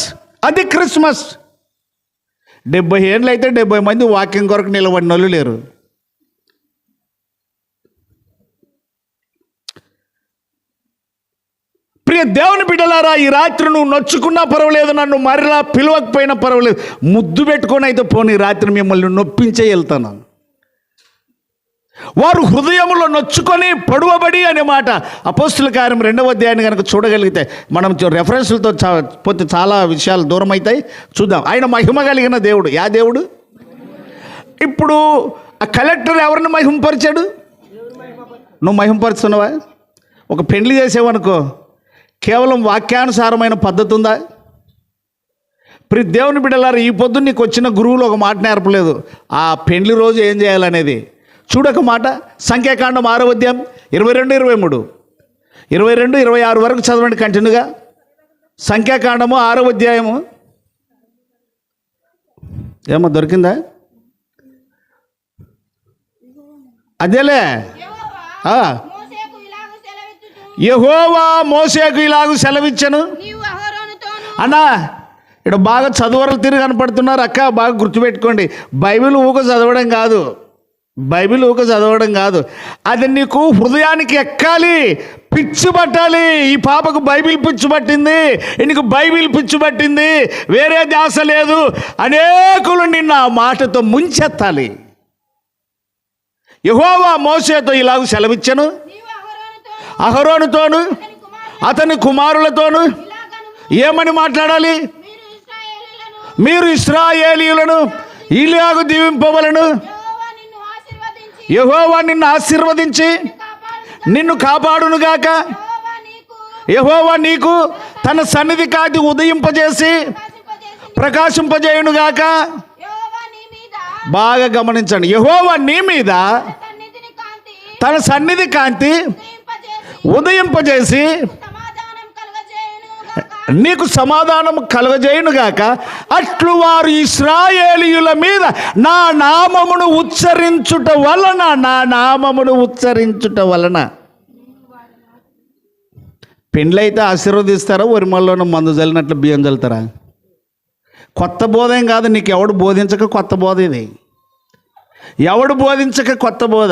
70 ఏళ్ళు అయితే 70 మంది వాకింగ్ కొరకు నిలబడిన వాళ్ళు లేరు. ప్రియ దేవుని బిడ్డలారా, ఈ రాత్రి నువ్వు నొచ్చుకున్నా పర్వాలేదు, నన్ను మరలా పిలవకపోయినా పర్వాలేదు, ముద్దు పెట్టుకొని అయితే పోనీ రాత్రి మిమ్మల్ని నొప్పించే వెళ్తాను. వారు హృదయంలో నొచ్చుకొని పొడవబడి అనే మాట అపోస్తుల కార్యం 2వ అధ్యాయాన్ని కనుక చూడగలిగితే, మనం రెఫరెన్స్లతో పోతే చాలా విషయాలు దూరం అవుతాయి. చూద్దాం. ఆయన మహిమ కలిగిన దేవుడు. యా దేవుడు? ఇప్పుడు ఆ కలెక్టర్ ఎవరిని మహిమపరిచాడు? నువ్వు మహిమపరుస్తున్నావా? ఒక పెళ్లి చేసేవనుకో, కేవలం వాక్యానుసారమైన పద్ధతి ఉందా? ప్రతి దేవుని బిడ్డలారా, ఈ పొద్దు నీకు వచ్చిన గురువులు ఒక మాట నేర్పలేదు, ఆ పెళ్లి రోజు ఏం చేయాలనేది. చూడక మాట, సంఖ్యాకాండం 6వ అధ్యాయం 22, 23, 22, 26 వరకు చదవండి కంటిన్యూగా. సంఖ్యాకాండము 6వ అధ్యాయము. ఏమో దొరికిందా? అదేలే, యెహోవా మోషేకు ఇలాగు సెలవిచ్చెను అన్నా. ఇక్కడ బాగా చదువరలు తిరిగి కనపడుతున్నారు అక్క, బాగా గుర్తుపెట్టుకోండి. బైబిల్ ఊక చదవడం కాదు, అది నీకు హృదయానికి ఎక్కాలి, పిచ్చి పట్టాలి. ఈ పాపకు బైబిల్ పిచ్చి పట్టింది, నీకు బైబిల్ పిచ్చి పట్టింది, వేరే ధ్యాస లేదు. అనేకులు నిన్న ఆ మాటతో ముంచెత్తాలి. యెహోవా మోషేతో ఇలాగ సెలవిచ్చెను, అహరోనుతోను అతని కుమారులతోను ఏమని మాట్లాడాలి? మీరు ఇశ్రాయేలీయులను ఇలాగు దీవింపవలను. యెహోవా నిన్ను ఆశీర్వదించి నిన్ను కాపాడునుగాక. యెహోవా నీకు తన సన్నిధి కాంతి ఉదయింపజేసి ప్రకాశింపజేయునుగాక. బాగా గమనించండి. యెహోవా నీ మీద తన సన్నిధి కాంతి ఉదయింపజేసి నీకు సమాధానం కలుగజేయునుగాక. అట్లు వారు ఇశ్రాయేలీయుల మీద నా నామమును ఉచ్చరించుట వలన. పెండ్లైతే ఆశీర్వదిస్తారా? వరిమల్లోనే మందు చల్లినట్లు బియ్యం చల్లుతారా? కొత్త బోధ ఏం కాదు, నీకు ఎవడు బోధించక కొత్త బోధ ఇది. ఎవడు బోధించక కొత్త బోధ.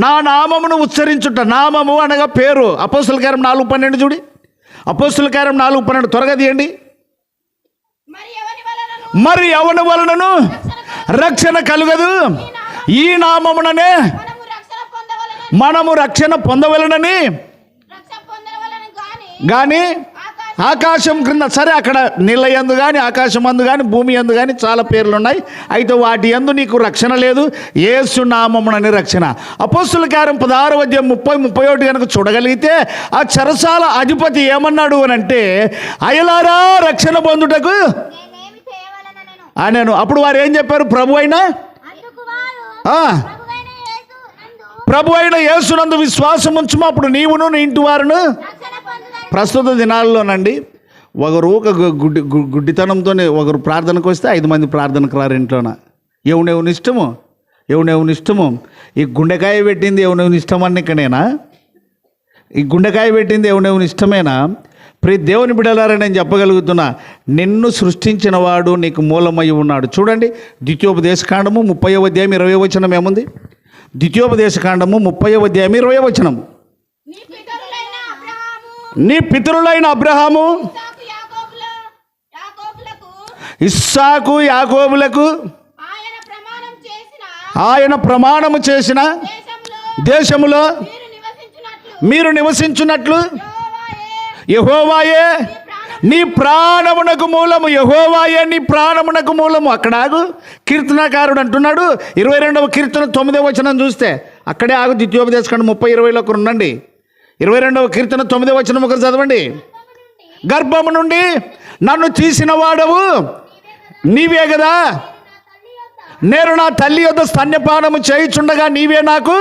నా నామమును ఉచ్చరించుట, నామము అనగా పేరు. అపోస్తుల కార్యం 4:12 చూడి, అపోస్తుల కార్యం 4:12 త్వరగా తీయండి. మరి ఎవని వలనను రక్షణ కలుగదు, ఈ నామముననే మనము రక్షణ పొందవలనని కానీ ఆకాశం క్రింద, సరే అక్కడ నీళ్ళ యందు కానీ ఆకాశం అందు కానీ భూమి యందు కానీ చాలా పేర్లు ఉన్నాయి. అయితే వాటి యందు నీకు రక్షణ లేదు, యేసు నామమునని రక్షణ. అపోస్తుల కార్యం 16:30-31 కనుక చూడగలిగితే ఆ చెరసాల అధిపతి ఏమన్నాడు అని అంటే, అయలారా రక్షణ పొందుటకు నేను. అప్పుడు వారు ఏం చెప్పారు? ప్రభు అయిన యేసునందు విశ్వాసం ఉంచుము, అప్పుడు నీవును నీ ఇంటి వారును. ప్రస్తుత దినాల్లోనండి ఒకరు ఒక గుడ్డితనంతోనే ఒకరు ప్రార్థనకు వస్తే 5 మంది ప్రార్థనకు రారు ఇంట్లోన. ఎవనెవని ఇష్టము. ఈ గుండెకాయ పెట్టింది ఎవనెవని ఇష్టం అన్నికనేనా? ఈ గుండెకాయ పెట్టింది ఎవనెవని ఇష్టమేనా? ప్రియ దేవుని బిడ్డలారా, నేను చెప్పగలుగుతున్నా, నిన్ను సృష్టించిన వాడు నీకు మూలమై ఉన్నాడు. చూడండి, ద్వితీయోపదేశకాండము 30:20 ఏముంది? ద్వితీయోపదేశకాండము 30:20. నీ పితరులైన అబ్రహాము, ఇస్సాకు, యాకోబులకు ఆయన ప్రమాణము చేసిన దేశములో మీరు నివసించున్నట్లు యెహోవాయే నీ ప్రాణమునకు మూలము. యెహోవాయే నీ ప్రాణమునకు మూలము. అక్కడ ఆగు. కీర్తనకారుడు అంటున్నాడు 22వ కీర్తన 9వ వచనం చూస్తే అక్కడే ఆగు. ద్వితీయోపదేశకాండం 30:20 ఒకరు ఉండండి. 22వ కీర్తన 9వ వచనం ఒకరు చదవండి. గర్భము నుండి నన్ను తీసిన వాడవు నీవే కదా, నేను నా తల్లి యొద్ద స్తన్యపానము చేయుచుండగా నీవే నాకు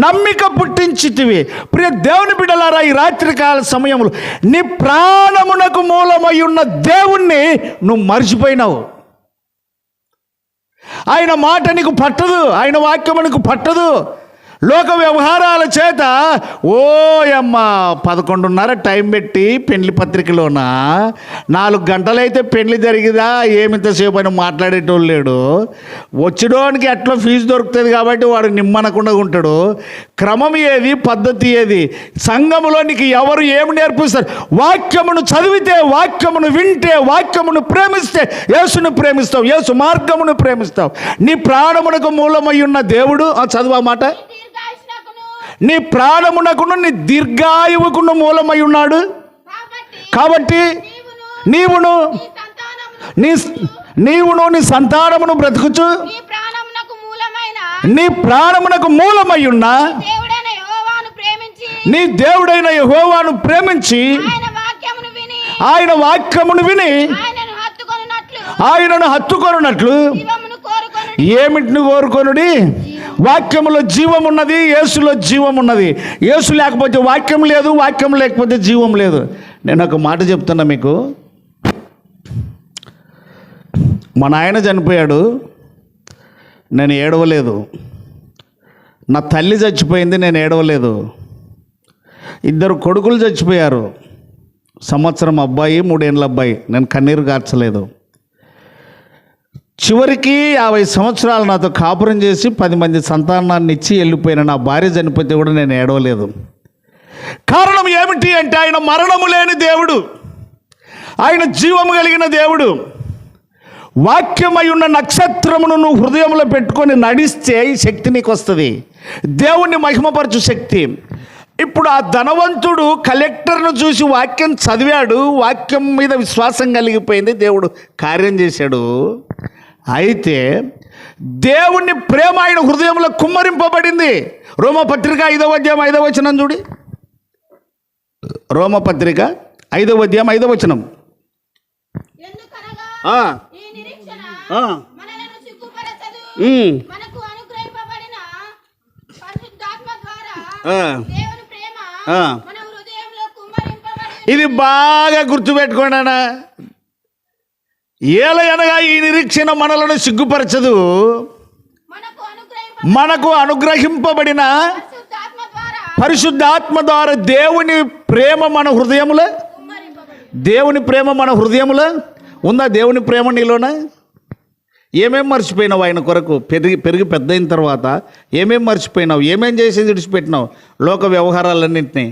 నమ్మిక పుట్టించితివి. ప్రియ దేవుని బిడ్డలారా, ఈ రాత్రికాల సమయంలో నీ ప్రాణమునకు మూలమై ఉన్న దేవుణ్ణి నువ్వు మర్చిపోయినావు. ఆయన మాట నీకు పట్టదు, ఆయన వాక్యము నీకు పట్టదు. లోక వ్యవహారాల చేత ఓయమ్మ 11:30 టైం పెట్టి పెళ్లి పత్రికలోన 4 గంటలైతే పెళ్లి జరిగిదా ఏమింతసేపు అని మాట్లాడేటోళ్ళు లేడు. వచ్చేటోనికి ఎట్లా ఫీజు దొరుకుతుంది కాబట్టి వాడు నిమ్మనకుండా ఉంటాడు. క్రమం ఏది, పద్ధతి ఏది? సంఘములో నీకు ఎవరు ఏమి నేర్పిస్తారు? వాక్యమును చదివితే, వాక్యమును వింటే, వాక్యమును ప్రేమిస్తే యేసును ప్రేమిస్తావు, యేసు మార్గమును ప్రేమిస్తావు. నీ ప్రాణమునకు మూలమై ఉన్న దేవుడు, చదువు ఆ మాట, నీ ప్రాణమునకును నీ దీర్ఘాయువుకును మూలమై ఉన్నాడు. కాబట్టి నీవును నీ సంతానమును బ్రతుకుచు నీ ప్రాణమునకు మూలమై ఉన్న నీ దేవుడైన యెహోవాను ప్రేమించి ఆయన వాక్యమును విని ఆయనను హత్తుకొనున్నట్లు ఏమిటిని కోరుకొనుడి? వాక్యములో జీవం ఉన్నది, యేసులో జీవం ఉన్నది. యేసు లేకపోతే వాక్యం లేదు, వాక్యం లేకపోతే జీవం లేదు. నేను ఒక మాట చెప్తున్నా మీకు. మా నాయన చనిపోయాడు, నేను ఏడవలేదు. నా తల్లి చచ్చిపోయింది, నేను ఏడవలేదు. 2 కొడుకులు చచ్చిపోయారు. సంవత్సరం అబ్బాయి, 3 ఏళ్ళ అబ్బాయి, నేను కన్నీరు కార్చలేదు. చివరికి 50 సంవత్సరాలు నాతో కాపురం చేసి 10 మంది సంతానాన్ని ఇచ్చి వెళ్ళిపోయిన నా భార్య చనిపోతే కూడా నేను ఏడవలేదు. కారణం ఏమిటి అంటే ఆయన మరణము లేని దేవుడు, ఆయన జీవము కలిగిన దేవుడు. వాక్యమై ఉన్న నక్షత్రమును నువ్వు హృదయంలో పెట్టుకొని నడిస్తే ఈ శక్తి నీకు వస్తుంది, దేవుణ్ణి మహిమపరచు శక్తి. ఇప్పుడు ఆ ధనవంతుడు కలెక్టర్ను చూసి వాక్యం చదివాడు, వాక్యం మీద విశ్వాసం కలిగిపోయింది, దేవుడు కార్యం చేశాడు. అయితే దేవుని ప్రేమ ఆయన హృదయంలో కుమ్మరింపబడింది. రోమపత్రిక 5:5 చూడి. రోమపత్రిక 5:5 ఇది బాగా గుర్తుపెట్టుకోండి. ఏలయనగా ఈ నిరీక్షణ మనలను సిగ్గుపరచదు, మనకు అనుగ్రహింపబడిన పరిశుద్ధాత్మ ద్వారా దేవుని ప్రేమ మన హృదయములో ఉందా దేవుని ప్రేమ నీలోన? ఏమేం మర్చిపోయినావు ఆయన కొరకు? పెరిగి పెద్ద అయిన తర్వాత ఏమేం మర్చిపోయినావు? ఏమేం చేసి విడిచిపెట్టినావు లోక వ్యవహారాలన్నింటినీ?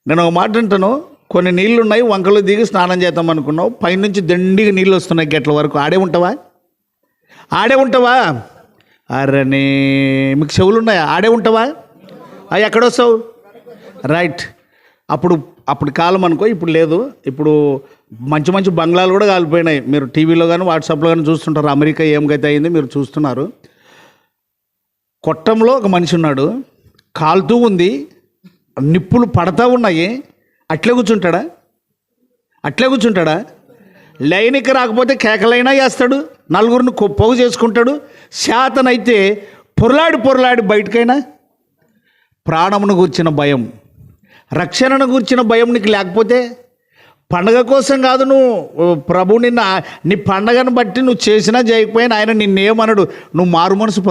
నేను ఒక మాట అంటాను, కొన్ని నీళ్ళు ఉన్నాయి, వంకలు దిగి స్నానం చేద్దాం అనుకున్నావు, పైనుంచి దండిగా నీళ్ళు వస్తున్నాయి గట్ల వరకు. ఆడే ఉంటావా? అరని మీకు చెవులు ఉన్నాయా? ఆడే ఉంటావా? అవి ఎక్కడొస్తావు? రైట్. అప్పుడు కాలం అనుకో, ఇప్పుడు లేదు. ఇప్పుడు మంచి మంచి బంగ్లాలు కూడా కాలిపోయినాయి. మీరు టీవీలో కానీ వాట్సాప్లో కానీ చూస్తుంటారు. అమెరికా ఏం గతి అయింది మీరు చూస్తున్నారు. కొట్టంలో ఒక మనిషి ఉన్నాడు, కాలుతూ ఉంది, నిప్పులు పడతా ఉన్నాయి. అట్లే కూర్చుంటాడా? లైన్కి రాకపోతే కేకలైనా వేస్తాడు, నలుగురిని పోగు చేసుకుంటాడు. శాతనైతే పొరలాడి బయటకైనా. ప్రాణమును గూర్చిన భయం, రక్షణను గూర్చిన భయం నీకు లేకపోతే, పండగ కోసం కాదు, నువ్వు ప్రభు నీ పండగను బట్టి నువ్వు చేసినా చేయకపోయినా ఆయన నిన్నేమనడు. నువ్వు మారు మనసు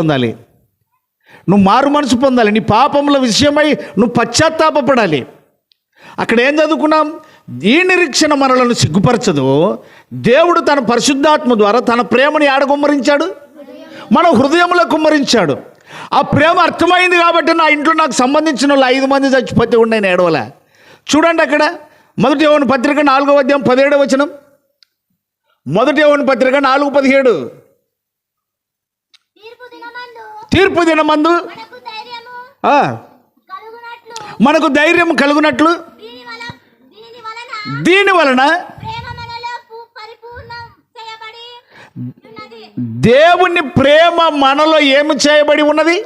పొందాలి. నీ పాపముల విషయమై నువ్వు పశ్చాత్తాపపడాలి. అక్కడ ఏం చదువుకున్నాం? ఈ నిరీక్షణ మనలను సిగ్గుపరచదు. దేవుడు తన పరిశుద్ధాత్మ ద్వారా తన ప్రేమని ఆడ కుమ్మరించాడు, మన హృదయంలో కుమ్మరించాడు. ఆ ప్రేమ అర్థమైంది కాబట్టి నా ఇంట్లో నాకు సంబంధించిన వాళ్ళు 5 మంది చచ్చిపోతే ఉండే నేను ఏడవలే. చూడండి అక్కడ 1 యోహాను పత్రిక 4వ అధ్యాయం 17వ వచనం. 1 యోహాను పత్రిక 4:17. తీర్పు దినమందు మనకు ధైర్యం కలుగునట్లు దీని వలన దేవుని ప్రేమ మనలో ఏమి చేయబడి ఉన్నది?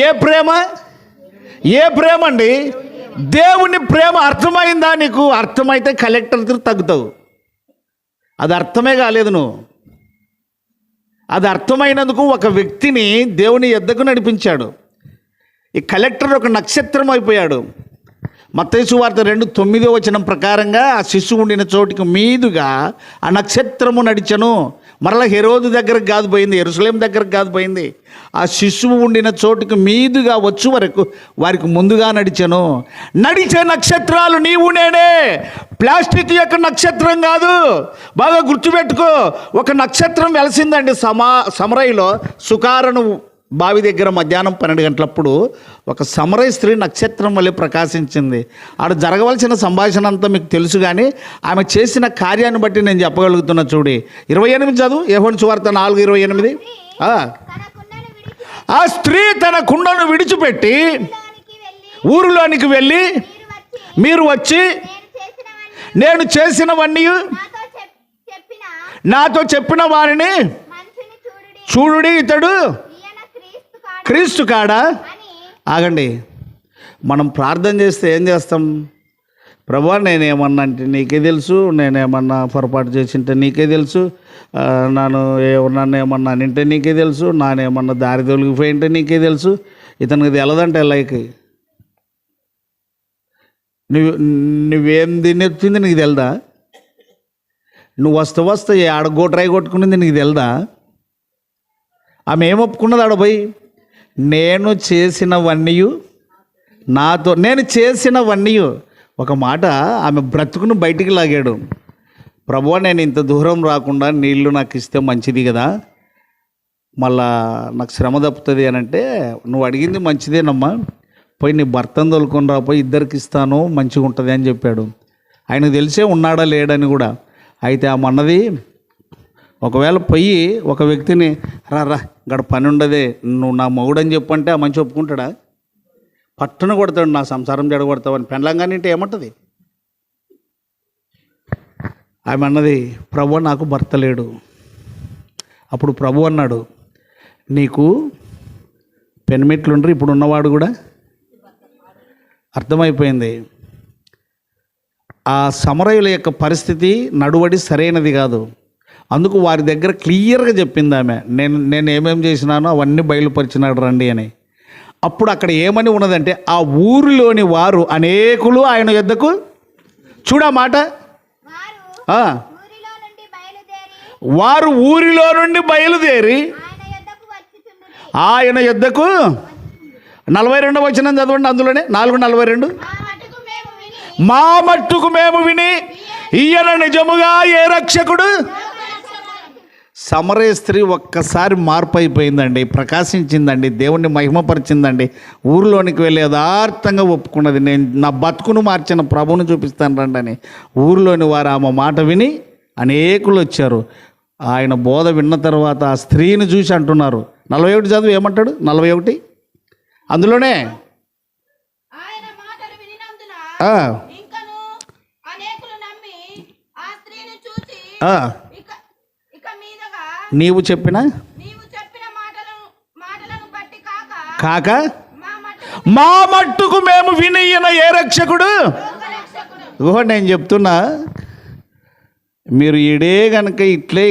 ఏ ప్రేమ అండి? దేవుని ప్రేమ అర్థమైందా నీకు? అర్థమైతే కలెక్టర్ తగ్గుతావు. అది అర్థమే కాలేదు నువ్వు. అది అర్థమైనందుకు ఒక వ్యక్తిని దేవుని యొద్దకు నడిపించాడు. ఈ కలెక్టర్ ఒక నక్షత్రం అయిపోయాడు. మత్తయి సువార్త 2:9 వచనం ప్రకారంగా ఆ శిశువు ఉండిన చోటికి మీదుగా ఆ నక్షత్రము నడిచెను. మరలా హెరోదు దగ్గరకు కాదు పోయింది, యెరూషలేము దగ్గరకు కాదు పోయింది. ఆ శిశువు ఉండిన చోటుకి మీదుగా వచ్చు వరకు వారికి ముందుగా నడిచెను. నడిచే నక్షత్రాలు నీవు నేనే. ప్లాస్టిక్ యొక్క నక్షత్రం కాదు. బాగా గుర్తుపెట్టుకో. ఒక నక్షత్రం వెలసిందండి సమరయిలో. సుకారను బావి దగ్గర మధ్యాహ్నం 12 గంటలప్పుడు ఒక సమరయ స్త్రీ నక్షత్రం వల్లే ప్రకాశించింది. ఆడ జరగవలసిన సంభాషణ అంతా మీకు తెలుసు, కానీ ఆమె చేసిన కార్యాన్ని బట్టి నేను చెప్పగలుగుతున్నా. చూడి 28 చదువు, యోహాను సువార్త 4:28. ఆ స్త్రీ తన కుండను విడిచిపెట్టి ఊరిలోనికి వెళ్ళి మీరు వచ్చి నేను చేసినవన్నీ నాతో చెప్పిన వారిని చూడుడి, ఇతడు క్రీస్తు కాడా? ఆగండి. మనం ప్రార్థన చేస్తే ఏం చేస్తాం? ప్రభువా నేనేమన్నా అంటే నీకే తెలుసు, నేనేమన్నా పొరపాటు చేసింటే నీకే తెలుసు, నన్ను ఏమన్నా అంటే నీకే తెలుసు, నానేమన్నా దారి తొలగిపోయింటే నీకే తెలుసు. ఇతనికి తెలదంటే లైక్ నువ్వేం తినెత్తింది నీకు తెలుదా? నువ్వు వస్తే ఆడగోట్రాయి కొట్టుకునేది నీకు తెలుదా? ఆమె ఏం ఒప్పుకున్నది ఆడపోయి? నేను చేసినవన్నీ ఒక మాట ఆమె బ్రతుకును బయటికి లాగాడు. ప్రభువా నేను ఇంత దూరం రాకుండా నీళ్లు నాకు ఇస్తే మంచిది కదా, మళ్ళా నాకు శ్రమ తప్పుతుంది అని అంటే, నువ్వు అడిగింది మంచిదేనమ్మా, పోయి నీ భర్తను తోలుకొని రాపోయి ఇద్దరికి ఇస్తాను మంచిగా ఉంటుంది అని చెప్పాడు. ఆయనకు తెలిసే ఉన్నాడా లేడని కూడా. అయితే ఆమె అన్నది, ఒకవేళ పోయి ఒక వ్యక్తిని రా గడ పని ఉండదే నువ్వు నా మొగుడని చెప్పంటే ఆ మంచి ఒప్పుకుంటాడా? పట్టున కొడతాడు, నా సంసారం జడగొడతావని. పెళ్ళంగానే అంటే ఏమంటుంది? ఆమె అన్నది, ప్రభు నాకు భర్త లేడు. అప్పుడు ప్రభు అన్నాడు, నీకు పెనిమిట్లుండ్రు, ఇప్పుడు ఉన్నవాడు కూడా. అర్థమైపోయింది. ఆ సమరయుల యొక్క పరిస్థితి నడువడి సరైనది కాదు. అందుకు వారి దగ్గర క్లియర్గా చెప్పింది ఆమె, నేను ఏమేమి చేసినానో అవన్నీ బయలుపరిచినాడు రండి అని. అప్పుడు అక్కడ ఏమని ఉన్నదంటే, ఆ ఊరిలోని వారు అనేకులు ఆయన యొద్దకు, చూడా మాట, వారు ఊరిలో నుండి బయలుదేరి ఆయన యొద్దకు 42వ వచనం చదవండి, అందులోనే 4:42. మా మట్టుకు మేము విని ఈయన నిజముగా ఏ రక్షకుడు. సమరయ స్త్రీ ఒక్కసారి మార్పు అయిపోయిందండి, ప్రకాశించిందండి, దేవుణ్ణి మహిమపరిచిందండి. ఊరిలోనికి వెళ్ళి యథార్థంగా ఒప్పుకున్నది, నేను నా బతుకును మార్చిన ప్రభువును చూపిస్తాను రండి అని. ఊరిలోని వారు ఆమె మాట విని అనేకులు వచ్చారు. ఆయన బోధ విన్న తర్వాత ఆ స్త్రీని చూసి అంటున్నారు, 41 చదువు ఏమంటాడు, 41 అందులోనే నీవు చెప్పిన కాక మా మట్టుకు మేము వినియన ఏ రక్షకుడు. నేను చెప్తున్నా, మీరు ఈడే కనుక ఇట్లే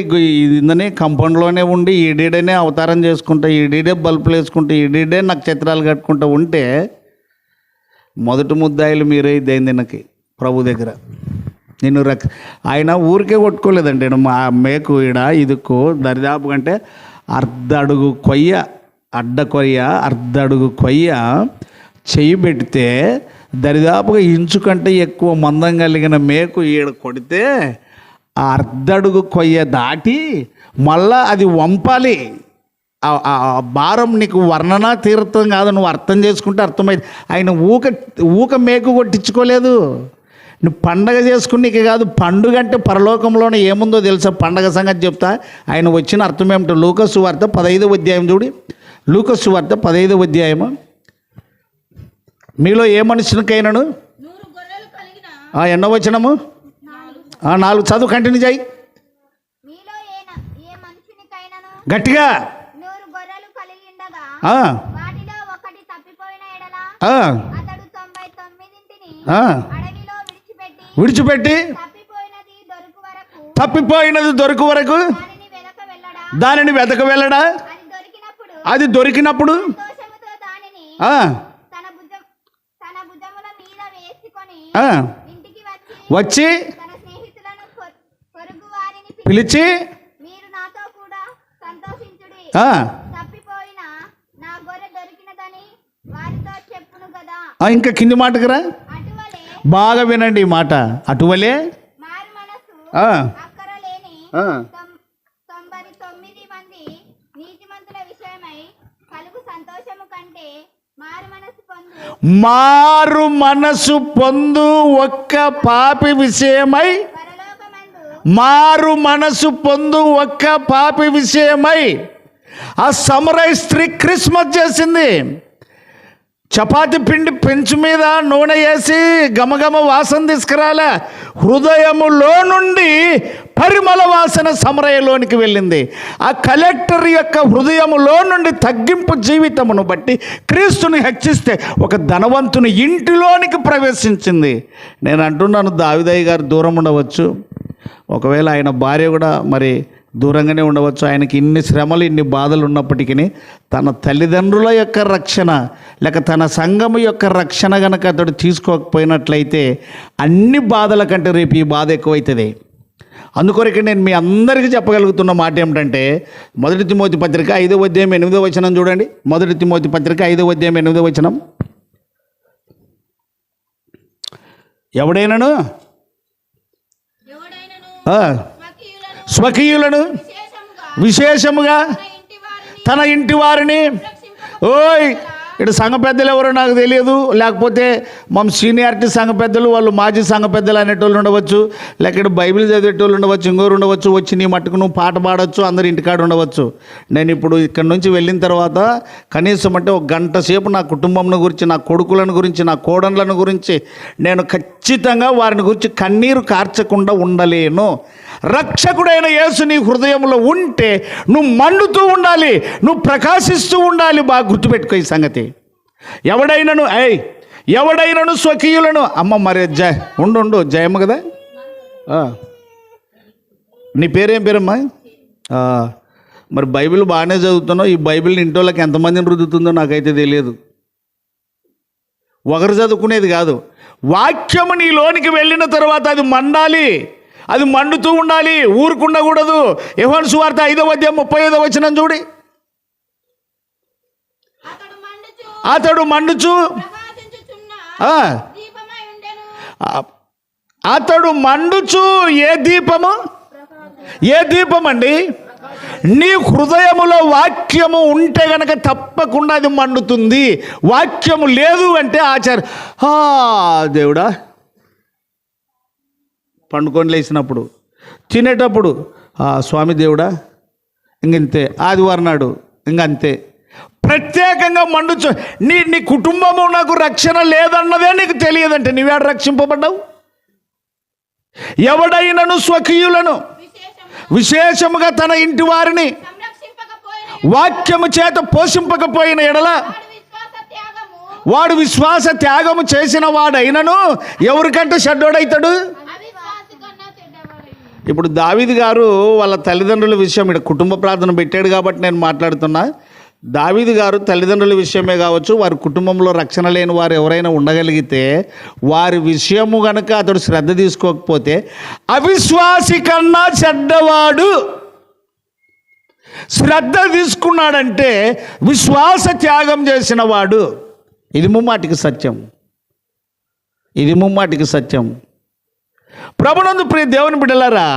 ఇందనే కంపౌండ్లోనే ఉండి ఈడీడనే అవతారం చేసుకుంటా, ఈడీడే బల్బులు వేసుకుంటా, ఈడీడే నక్షత్రాలు కట్టుకుంటూ ఉంటే మొదటి ముద్దాయిలు మీరే దైందినకి ప్రభు దగ్గర. నేను ఆయన ఊరికే కొట్టుకోలేదండి, మా మేకు ఈడ ఇదికు దరిదాపు కంటే అర్ధడుగు కొయ్య, అడ్డ కొయ్య అర్ధడుగు కొయ్య చెయ్యి పెడితే దరిదాపుగా ఇంచు కంటే ఎక్కువ మందం కలిగిన మేకు ఈడ కొడితే ఆ అర్ధడుగు కొయ్య దాటి మళ్ళా అది వంపాలి. ఆ భారం నీకు వర్ణన తీర్థం కాదు, నువ్వు అర్థం చేసుకుంటే అర్థమైంది. ఆయన ఊక మేకు కొట్టించుకోలేదు. నువ్వు పండగ చేసుకునేకి కాదు, పండుగ అంటే పరలోకంలోనే ఏముందో తెలుసా, పండగ సంగతి చెప్తా. ఆయన వచ్చిన అర్థం ఏమిటో లూకాసు సువార్త 15వ అధ్యాయం చూడి, లూకాసు సువార్త 15వ అధ్యాయము. మీలో ఏ మనుషునికైనాను ఎన్నో వచనము 4 చదువు కంటిన్యూ చేయి గట్టిగా. విడిచిపెట్టి తప్పిపోయినది దొరకు వరకు దానిని వెతక వెళ్ళడా. అది దొరికినప్పుడు వచ్చి పిలిచి ఇంకా కింది మాటకు రా, బాగా వినండి ఈ మాట. అటువలే మారు మనసు పొందు ఒక్క పాపి విషయమై, మారు మనసు పొందు ఒక్క పాపి విషయమై ఆ సమరయ స్త్రీ క్రిస్మస్ చేసింది. చపాతి పిండి పెంచు మీద నూనె వేసి గమగమ వాసన తీసుకురాలే, హృదయములో నుండి పరిమళ వాసన సమరయలోనికి వెళ్ళింది. ఆ కలెక్టర్ యొక్క హృదయములో నుండి తగ్గింపు జీవితమును బట్టి క్రీస్తుని హెచ్చిస్తే ఒక ధనవంతుని ఇంటిలోనికి ప్రవేశించింది. నేను అంటున్నాను, దావీదయ్య గారు దూరం ఉండవచ్చు, ఒకవేళ ఆయన భార్య కూడా మరి దూరంగానే ఉండవచ్చు. ఆయనకి ఇన్ని శ్రమలు ఇన్ని బాధలు ఉన్నప్పటికీ తన తల్లిదండ్రుల యొక్క రక్షణ లేక తన సంఘము యొక్క రక్షణ కనుక అతడు తీసుకోకపోయినట్లయితే అన్ని బాధల కంటే రేపు ఈ బాధ ఎక్కువవుతుంది. అందుకొరకే నేను మీ అందరికీ చెప్పగలుగుతున్న మాట ఏమిటంటే, 1 తిమోతి పత్రిక 5వ అధ్యాయం 8వ వచనం చూడండి. 1 తిమోతి పత్రిక 5వ అధ్యాయం 8వ వచనం. ఎవడైనాను స్వకీయులను విశేషముగా తన ఇంటి వారిని, ఇక్కడ సంఘ పెద్దలు ఎవరో నాకు తెలియదు, లేకపోతే మా సీనియారిటీ సంఘ పెద్దలు, వాళ్ళు మాజీ సంఘ పెద్దలు అనేటోళ్ళు ఉండవచ్చు, లేక ఇక్కడ బైబిల్ చదివేటోళ్ళు ఉండవచ్చు, ఇంకోరు ఉండవచ్చు. వచ్చి నీ మట్టుకు నువ్వు పాట పాడవచ్చు, అందరు ఇంటికాడ ఉండవచ్చు. నేను ఇప్పుడు ఇక్కడ నుంచి వెళ్ళిన తర్వాత కనీసం అంటే 1 గంట సేపు నా కుటుంబం గురించి, నా కొడుకులను గురించి, నా కోడళ్ళను గురించి నేను ఖచ్చితంగా వారిని గురించి కన్నీరు కార్చకుండా ఉండలేను. రక్షకుడైన యేసు నీ హృదయంలో ఉంటే నువ్వు మండుతూ ఉండాలి, నువ్వు ప్రకాశిస్తూ ఉండాలి. బాగా గుర్తుపెట్టుకో ఈ సంగతి. ఎవడైనను స్వకీయులను, అమ్మ మరి ఉండు జయమ్మ కదా, నీ పేరేం పేరమ్మా? మరి బైబిల్ బాగానే చదువుతున్నావు, ఈ బైబిల్ని ఇంటోళ్ళకి ఎంతమందిని రుద్దుతుందో నాకైతే తెలియదు. ఒకరు చదువుకునేది కాదు, వాక్యము నీలోనికి వెళ్ళిన తర్వాత అది మండాలి, అది మండుతూ ఉండాలి, ఊరుకుండకూడదు. యోహాను సువార్త 5వ అధ్యాయం 35వ వచనం చూడి. అతడు మండుచు అతడు మండుచు ఏ దీపము? ఏ దీపం అండి? నీ హృదయములో వాక్యము ఉంటే గనక తప్పకుండా అది మండుతుంది. వాక్యము లేదు అంటే దేవుడా, పండుకొని లేచినప్పుడు, తినేటప్పుడు స్వామి దేవుడా, ఇంకంతే. ఆదివారం నాడు ఇంకంతే. ప్రత్యేకంగా మండుచు నీ కుటుంబము నాకు రక్షణ లేదన్నదే నీకు తెలియదంటే నీవేడ రక్షింపబడ్డావు? ఎవడైనను స్వకీయులను విశేషముగా తన ఇంటి వారిని వాక్యము చేత పోషింపకపోయిన ఎడల వాడు విశ్వాస త్యాగము చేసిన వాడైనను ఎవరికంటే చెడ్డోడైతాడు? ఇప్పుడు దావీదు గారు వాళ్ళ తల్లిదండ్రుల విషయం, ఇక్కడ కుటుంబ ప్రార్థన పెట్టాడు కాబట్టి నేను మాట్లాడుతున్నా. దావీదు గారు తల్లిదండ్రుల విషయమే కావచ్చు, వారి కుటుంబంలో రక్షణ లేని వారు ఎవరైనా ఉండగలిగితే వారి విషయము కనుక అతడు శ్రద్ధ తీసుకోకపోతే అవిశ్వాసి కన్నా చెడ్డవాడు. శ్రద్ధ తీసుకున్నాడంటే విశ్వాస త్యాగం చేసిన వాడు. ఇది ముమ్మాటికి సత్యం. ఇది ముమ్మాటికి సత్యం. ప్రభునందు ప్రియ దేవుని బిడ్డలారా,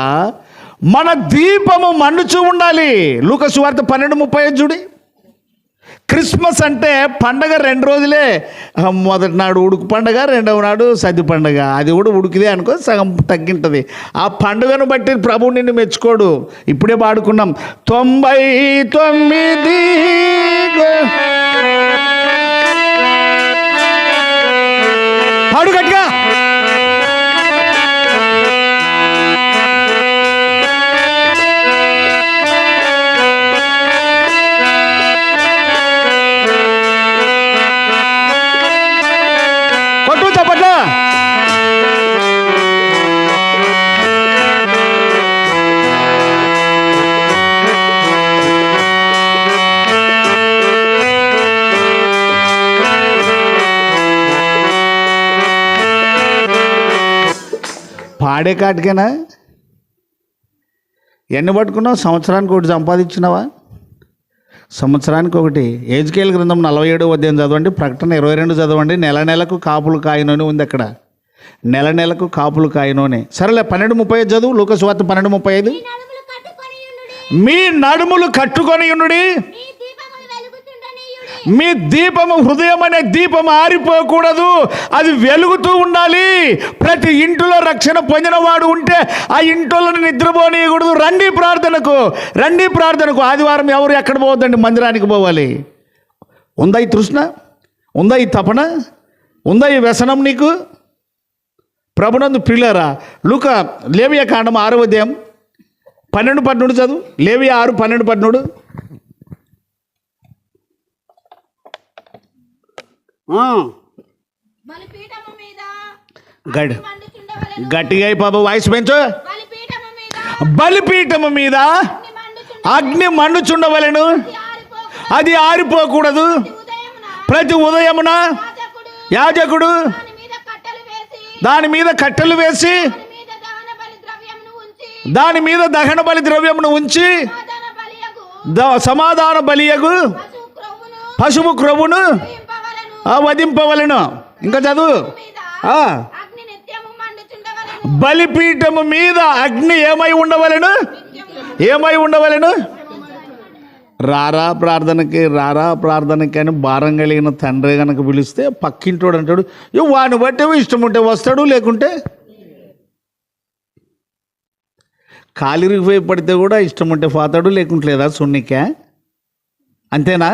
మన దీపము మండుచూ ఉండాలి. లూకా సువార్త 12:30 చూడి. క్రిస్మస్ అంటే పండగ 2 రోజులే. మొదటి నాడు ఉడుకు పండగ, రెండవ నాడు సద్ది పండగ. అది కూడా ఉడికిదే అనుకో, సగం తగ్గింటుంది. ఆ పండుగను బట్టి ప్రభువు నిన్ను మెచ్చుకోడు. ఇప్పుడే పాడుకున్నాం 99 పాడు గట్టిగా. పాడే కాటికేనా? ఎన్ని పట్టుకున్నావు? సంవత్సరానికి ఒకటి సంపాదించినావా? సంవత్సరానికి ఒకటి. ఎజ్కేల్ గ్రంథం 47వ అధ్యాయం చదవండి, ప్రకటన 22 చదవండి. నెల నెలకు కాపులు కాయనోని ఉంది అక్కడ. నెల నెలకు కాపులు కాయనోనే. సరేలే 12:35 చదువు. లూకా సువార్త 12:35. మీ నడుములు కట్టుకొని ఉండుడి, మీ దీపము హృదయం అనే దీపం ఆరిపోకూడదు, అది వెలుగుతూ ఉండాలి. ప్రతి ఇంటిలో రక్షణ పొందినవాడు ఉంటే ఆ ఇంట్లో నిద్రపోనీయకూడదు. రండి ప్రార్థనకు, రండి ప్రార్థనకు. ఆదివారం ఎవరు ఎక్కడ పోవద్దండి, మందిరానికి పోవాలి. ఉందా ఈ తృష్ణ? ఉందా ఈ తపన? ఉందా ఈ వ్యసనం నీకు? ప్రభునందు ప్రియులారా, లూకా లేవియా కాండం 6వ అధ్యాయం 12-13 చదువు. లేవియా 6:12-13. గట్టిగా పాప వాయిస్ పెంచు. బలిపీఠము మీద అగ్ని మండుచుండవలెను, అది ఆరిపోకూడదు. ప్రతి ఉదయమున యాజకుడు దాని మీద కట్టెలు వేసి దాని మీద దహన బలి ద్రవ్యమును ఉంచి సమాధాన బలియగు పశువు క్రొవ్వును వధింపవలెను. ఇంకా చదువు. బలిపీఠము మీద అగ్ని ఏమై ఉండవలెను? ఏమై ఉండవలెను? రారా ప్రార్థనకి అని భారం కలిగిన తండ్రి కనుక పిలిస్తే పక్కింటోడు అంటాడు, వాడిని బట్టి ఇష్టం ఉంటే వస్తాడు, లేకుంటే కాలిరిగిపోయి పడితే కూడా ఇష్టం ఉంటే పోతాడు, లేకుంటే లేదా సున్నికే. అంతేనా?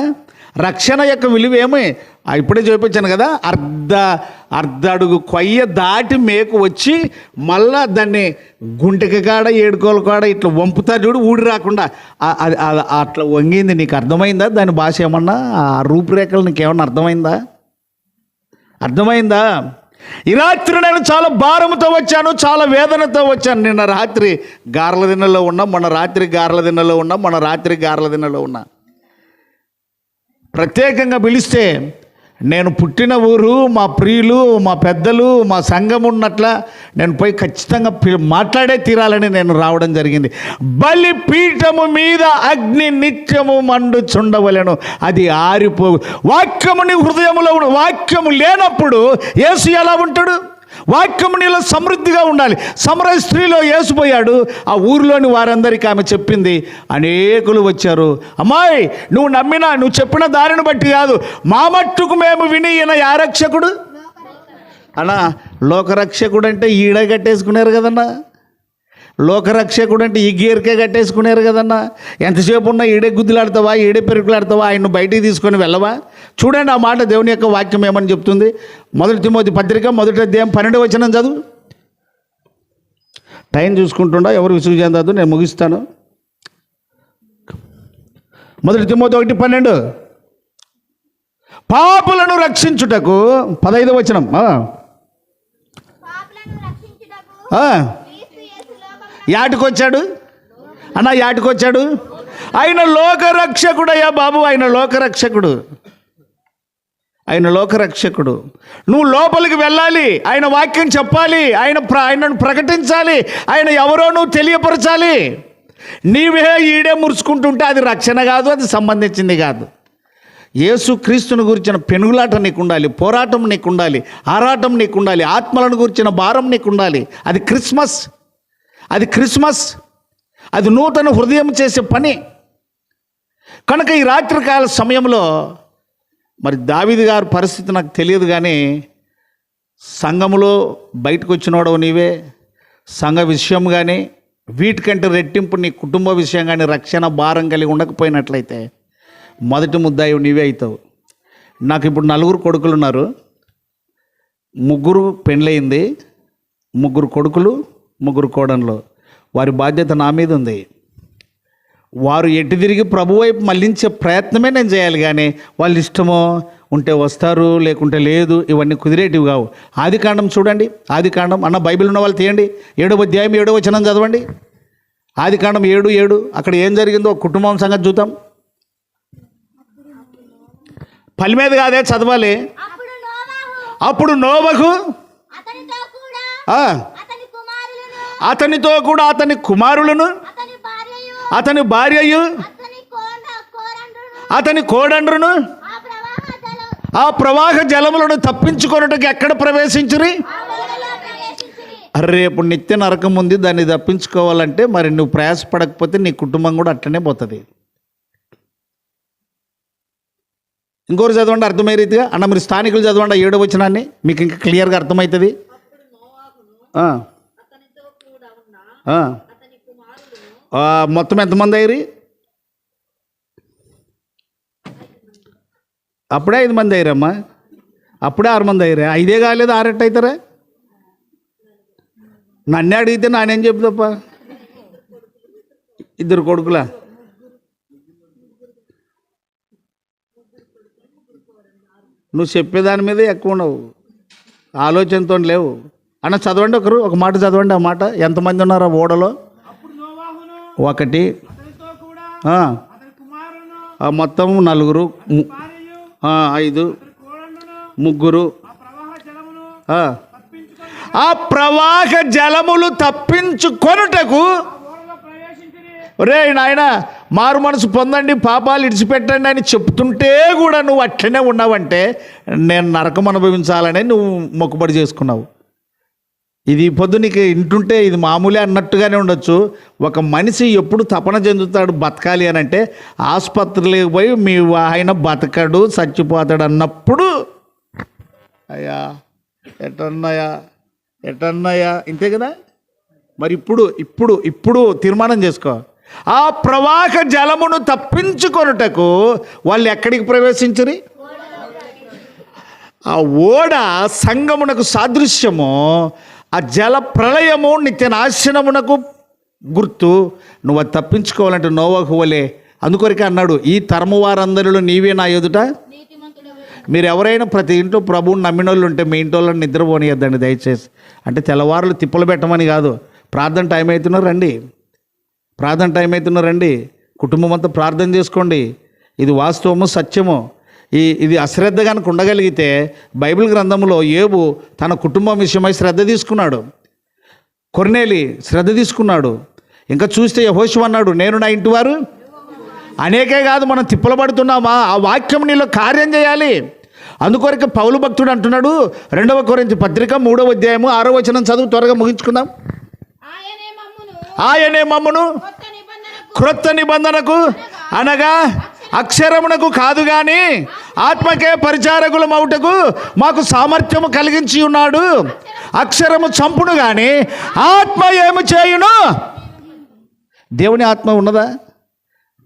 రక్షణ యొక్క విలువ ఏమి ఇప్పుడే చూపించాను కదా. అర్ధ అడుగు కొయ్య దాటి మేకు వచ్చి మళ్ళా దాన్ని గుంటెకి కాడ ఏడుకోల కాడ ఇట్లా వంపుతారు చూడు, ఊడి రాకుండా. అట్లా వంగింది. నీకు అర్థమైందా దాని భాష? ఏమన్నా ఆ రూపురేఖలు నీకేమన్నా అర్థమైందా? ఈ రాత్రి నేను చాలా భారంతో వచ్చాను, చాలా వేదనతో వచ్చాను. నిన్న రాత్రి గార్ల దిన్నెలో ఉన్నా, మొన్న రాత్రి గార్ల దిన్నెలో ఉన్నా. ప్రత్యేకంగా పిలిస్తే నేను పుట్టిన ఊరు, మా ప్రియులు, మా పెద్దలు, మా సంఘం ఉన్నట్ల నేను పోయి ఖచ్చితంగా మాట్లాడే తీరాలని నేను రావడం జరిగింది. బలిపీఠము మీద అగ్ని నిత్యము మండుచుండవలెను, అది ఆరిపో. వాక్యము నీ హృదయములో వాక్యము లేనప్పుడు యేసు ఎలా ఉంటాడు? వాక్యం నీలో సమృద్ధిగా ఉండాలి. సమరయ స్త్రీలో యేసుపోయాడు. ఆ ఊరిలోని వారందరికీ ఆమె చెప్పింది. అనేకులు వచ్చారు. అమ్మాయి, నువ్వు చెప్పిన దారిని బట్టి కాదు, మా మట్టుకు మేము విని ఈయన యా రక్షకుడు అన్నా. లోకరక్షకుడు అంటే ఈడ కట్టేసుకున్నారు కదన్నా. లోకరక్షకుడు అంటే ఈ గీరకే కట్టేసుకున్నారు కదన్నా. ఎంతసేపు ఉన్నా ఈడే గుద్దులాడతావా, ఈడే పెరుగులాడతావా, ఆయన్ను బయటికి తీసుకొని వెళ్ళవా? చూడండి ఆ మాట దేవుని యొక్క వాక్యం ఏమని చెప్తుంది. 1 తిమోతి పత్రిక 1వ అధ్యాయం 12వ వచనం చదువు. టైం చూసుకుంటుండా, ఎవరు విసుగు చెందద్దు, నేను ముగిస్తాను. 1 తిమోతి 1:12 పాపులను రక్షించుటకు 15వ వచనం యాటికొచ్చాడు అన్న, యాటికొచ్చాడు? ఆయన లోకరక్షకుడయ్యా బాబు, ఆయన లోకరక్షకుడు. ఆయన లోకరక్షకుడు. నువ్వు లోపలికి వెళ్ళాలి, ఆయన వాక్యం చెప్పాలి, ఆయనను ప్రకటించాలి, ఆయన ఎవరో నువ్వు తెలియపరచాలి. నీవే ఈడే మురుచుకుంటుంటే అది రక్షణ కాదు, అది సంబంధించింది కాదు. యేసు క్రీస్తుని గురించిన పెనుగులాట నీకు ఉండాలి, పోరాటం నీకు ఉండాలి, ఆరాటం నీకు ఉండాలి, ఆత్మలను గురించిన భారం నీకు ఉండాలి. అది క్రిస్మస్, అది నూతన హృదయం చేసే పని. కనుక ఈ రాత్రికాల సమయంలో మరి దావీదు గారి పరిస్థితి నాకు తెలియదు, కానీ సంఘములో బయటకు వచ్చినోడవు నీవే. సంఘ విషయం కానీ వీటికంటే రెట్టింపు నీ కుటుంబ విషయం కానీ రక్షణ భారం కలిగి ఉండకపోయినట్లయితే మొదటి ముద్దాయి నీవే అవుతావు. నాకు ఇప్పుడు 4 కొడుకులు ఉన్నారు. 3 పెళ్ళయింది, 3 కొడుకులు, 3 కోడన్లు. వారి బాధ్యత నా మీద ఉంది. వారు ఎటు తిరిగి ప్రభు వైపు మళ్ళించే ప్రయత్నమే నేను చేయాలి, కానీ వాళ్ళ ఇష్టమో ఉంటే వస్తారు, లేకుంటే లేదు. ఇవన్నీ కుదిరేటివి కావు. ఆదికాండం చూడండి. ఆదికాండం అన్న బైబిల్ ఉన్న వాళ్ళు తీయండి. 7వ అధ్యాయం 7వ వచనం చదవండి. ఆదికాండం 7:7 అక్కడ ఏం జరిగిందో కుటుంబం సంగతి చూద్దాం. పని మీద కాదే చదవాలి. అప్పుడు నోవహు అతనితో కూడా అతని కుమారులను, అతని భార్యయు, అతని కోడండ్రును ఆ ప్రవాహ జలములను తప్పించుకొనుటకు ఎక్కడ ప్రవేశించురి? రేపు నిత్య నరకం ఉంది, దాన్ని తప్పించుకోవాలంటే మరి నువ్వు ప్రయాసపడకపోతే నీ కుటుంబం కూడా అట్లనే పోతుంది. ఇంకోరు చదవండి అర్థమయ్యే రీతిగా. అన్న మీరు స్థానికులు చదవండి 7వ వచనాన్ని, మీకు ఇంకా క్లియర్గా అర్థమవుతుంది. మొత్తం ఎంతమంది అయ్యారు? అప్పుడే 5 మంది అయ్యారమ్మా. అప్పుడే 6 మంది అయ్యారా? 5 కాలేదు, 6 ఎట్టు అవుతారా? నన్నే అడిగితే నానేం చెప్తాప్ప. 2 కొడుకులా? నువ్వు చెప్పేదాని మీదే ఎక్కువ ఉండవు, ఆలోచనతో లేవు. అన్న చదవండి, ఒక మాట చదవండి. ఆ మాట ఎంతమంది ఉన్నారు ఆ ఓడలో? 1, మొత్తం 4, 5, 3. ఆ ప్రవాహ జలములు తప్పించుకొనుటకు, రే నాయన మారు మనసు పొందండి, పాపాలు ఇడిచిపెట్టండి అని చెప్తుంటే కూడా నువ్వు అట్లనే ఉన్నావంటే నేను నరకం అనుభవించాలని నువ్వు మొక్కుబడి చేసుకున్నావు. ఇది పొద్దు నీకు ఇంటుంటే ఇది మామూలే అన్నట్టుగానే ఉండొచ్చు. ఒక మనిషి ఎప్పుడు తపన చెందుతాడు బతకాలి అని అంటే ఆసుపత్రికి పోయి మీ ఆయన బతకడు, చచ్చిపోతాడు అన్నప్పుడు అయ్యా ఎటన్నాయా ఇంతే కదా. మరి ఇప్పుడు తీర్మానం చేసుకో. ఆ ప్రవాహ జలమును తప్పించుకొనుటకు వాళ్ళు ఎక్కడికి ప్రవేశించరు? ఆ ఓడ సంగమునకు సాదృశ్యము, ఆ జల ప్రళయము నిత్య నాశనమునకు గుర్తు. నువ్వు అది తప్పించుకోవాలంటే నోవహు వలె. అందుకొరకే అన్నాడు, ఈ తరము వారందరిలో నీవే నా ఎదుట. మీరు ఎవరైనా ప్రతి ఇంట్లో ప్రభువుని నమ్మిన వాళ్ళు ఉంటే మీ ఇంటి వాళ్ళని నిద్రపోనియద్దండి దయచేసి. అంటే తెల్లవారులు తిప్పలు పెట్టమని కాదు, ప్రార్థన టైం అవుతున్నా రండి, కుటుంబం అంతా ప్రార్థన చేసుకోండి. ఇది వాస్తవము, సత్యము. ఇది అశ్రద్ధ కనుక ఉండగలిగితే బైబిల్ గ్రంథంలో యోబు తన కుటుంబం విషయమై శ్రద్ధ తీసుకున్నాడు, కొర్నేలి శ్రద్ధ తీసుకున్నాడు. ఇంకా చూస్తే యెహోషువ అన్నాడు, నేను నా ఇంటి వారు. అనేకే కాదు, మనం తిప్పలు పడుతున్నామా? ఆ వాక్యం నీలో కార్యం చేయాలి. అందుకొరకు పౌలు భక్తుడు అంటున్నాడు 2 కొరింథీ పత్రిక 3వ అధ్యాయము 6వ వచనం చదువు, త్వరగా ముగించుకుందాం. ఆయనే మమ్మును క్రొత్త నిబంధనకు అనగా అక్షరమునకు కాదు గాని ఆత్మకే పరిచారకుల మౌటకు మాకు సామర్థ్యము కలిగించి ఉన్నాడు. అక్షరము చంపును గాని ఆత్మ ఏమి చేయును? దేవుని ఆత్మ ఉన్నదా?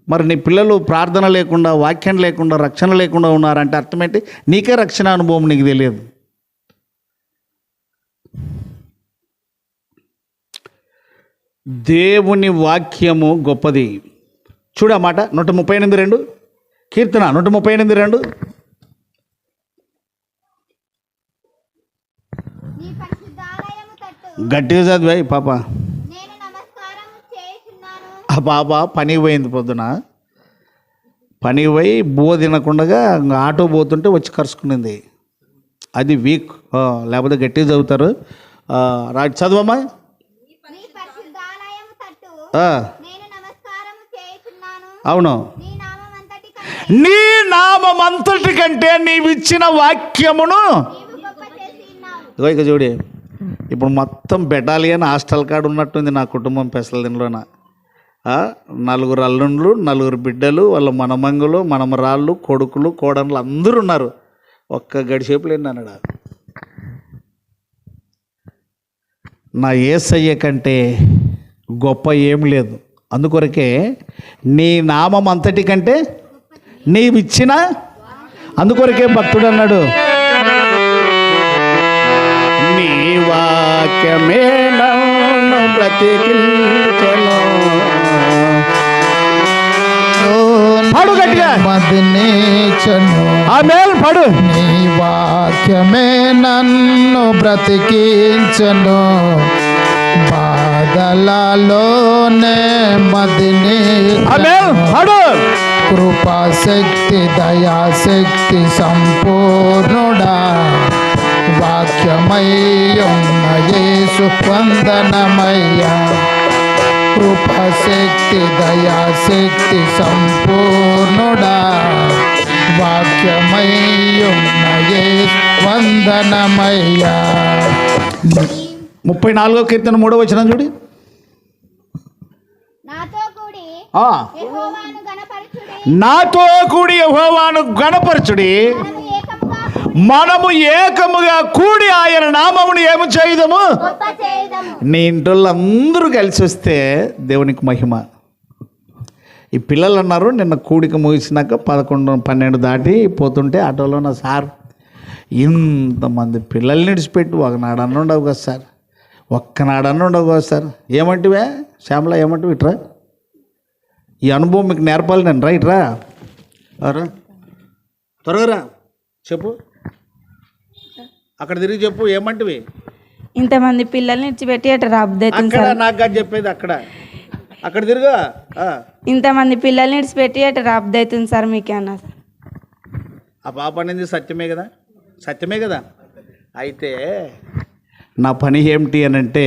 మరి నీ పిల్లలు ప్రార్థన లేకుండా, వాక్యం లేకుండా, రక్షణ లేకుండా ఉన్నారంటే అర్థం ఏంటి? నీకే రక్షణ అనుభవం నీకు తెలియదు. దేవుని వాక్యము గొప్పది. చూడ మాట 138:2 కీర్తన 138:2. గట్టిగా చదివాయి పాప. ఆ పాప పనికి పోయింది, పొద్దున పనికి పోయి బువ్వ తినకుండా ఆటో పోతుంటే వచ్చి కరుచుకునింది. అది వీక్, లేకపోతే గట్టిగా చదువుతారు. రాజు చదవమ్మా. అవును, నీ నామం అంతటి కంటే నీవిచ్చిన వాక్యమును. ఇక చూడి, ఇప్పుడు మొత్తం బెటాలియన్ హాస్టల్ కార్డు ఉన్నట్టుంది నా కుటుంబం పెసలదిలోన. 4 అల్లుండ్లు, 4 బిడ్డలు, వాళ్ళ మనమంగులు, మనమరాళ్ళు, కొడుకులు, కోడన్లు అందరూ ఉన్నారు. ఒక్క గడిసేపు లేని అన్నాడు. నా యేసయ్య కంటే గొప్ప ఏం లేదు. అందుకొరకే నీ నామం అంతటి కంటే నీవిచ్చిన, అందుకొరకే భక్తుడు అన్నాడు, నీ వాక్యమే నన్ను బ్రతికించెను. పాడు గట్టిగా. ఆమేన్ పాడు. నీ వాక్యమే నన్ను బ్రతికించెను, బాధలలోనే మదిని. ఆమేన్ పాడు. కృపాశక్తి దయాశక్తి సంపూర్ణుడా, వాక్యమయ్యున్న యేసు వందనమయ్యా. కృపాశక్తి దయాశక్తి సంపూర్ణుడా, వాక్యమయ్యున్న యేసు వందనమయ్యా. 34వ కీర్తన 3వ వచనం చూడి. నాతో కూడి యెహోవాను గణపరచుడి, మనము ఏకముగా కూడి ఆయన నామమును ఏమి చేయుదము? నీ ఇంటోళ్ళందరూ కలిసి వస్తే దేవునికి మహిమ. ఈ పిల్లలు అన్నారు, నిన్న కూడిక ముగిసినాక 11-12 దాటి పోతుంటే ఆటోలో, నా సార్ ఇంతమంది పిల్లల్ని విడిచిపెట్టి ఒకనాడన్న ఉండవు కదా సార్, ఒక్కనాడన్న ఉండవు కదా సార్. ఏమంటివే శ్యామల, ఏమంటివి? ఇట్రా, ఈ అనుభవం మీకు నేర్పాలి నేను. రైట్ రా, త్వరగా రా, చెప్పు, అక్కడ తిరిగి చెప్పు. ఏమంటివి? ఇంతమంది పిల్లల్ని ఇచ్చిపెట్టి అట్లా అక్కడ నాకు కాదు చెప్పేది, అక్కడ తిరుగా. ఇంతమంది పిల్లల్ని ఇచ్చిపెట్టి అట్లా రాబుదవుతుంది సార్ మీకే అన్నా సార్. ఆ పాప అనేది సత్యమే కదా, సత్యమే కదా. అయితే నా పని ఏమిటి అని అంటే,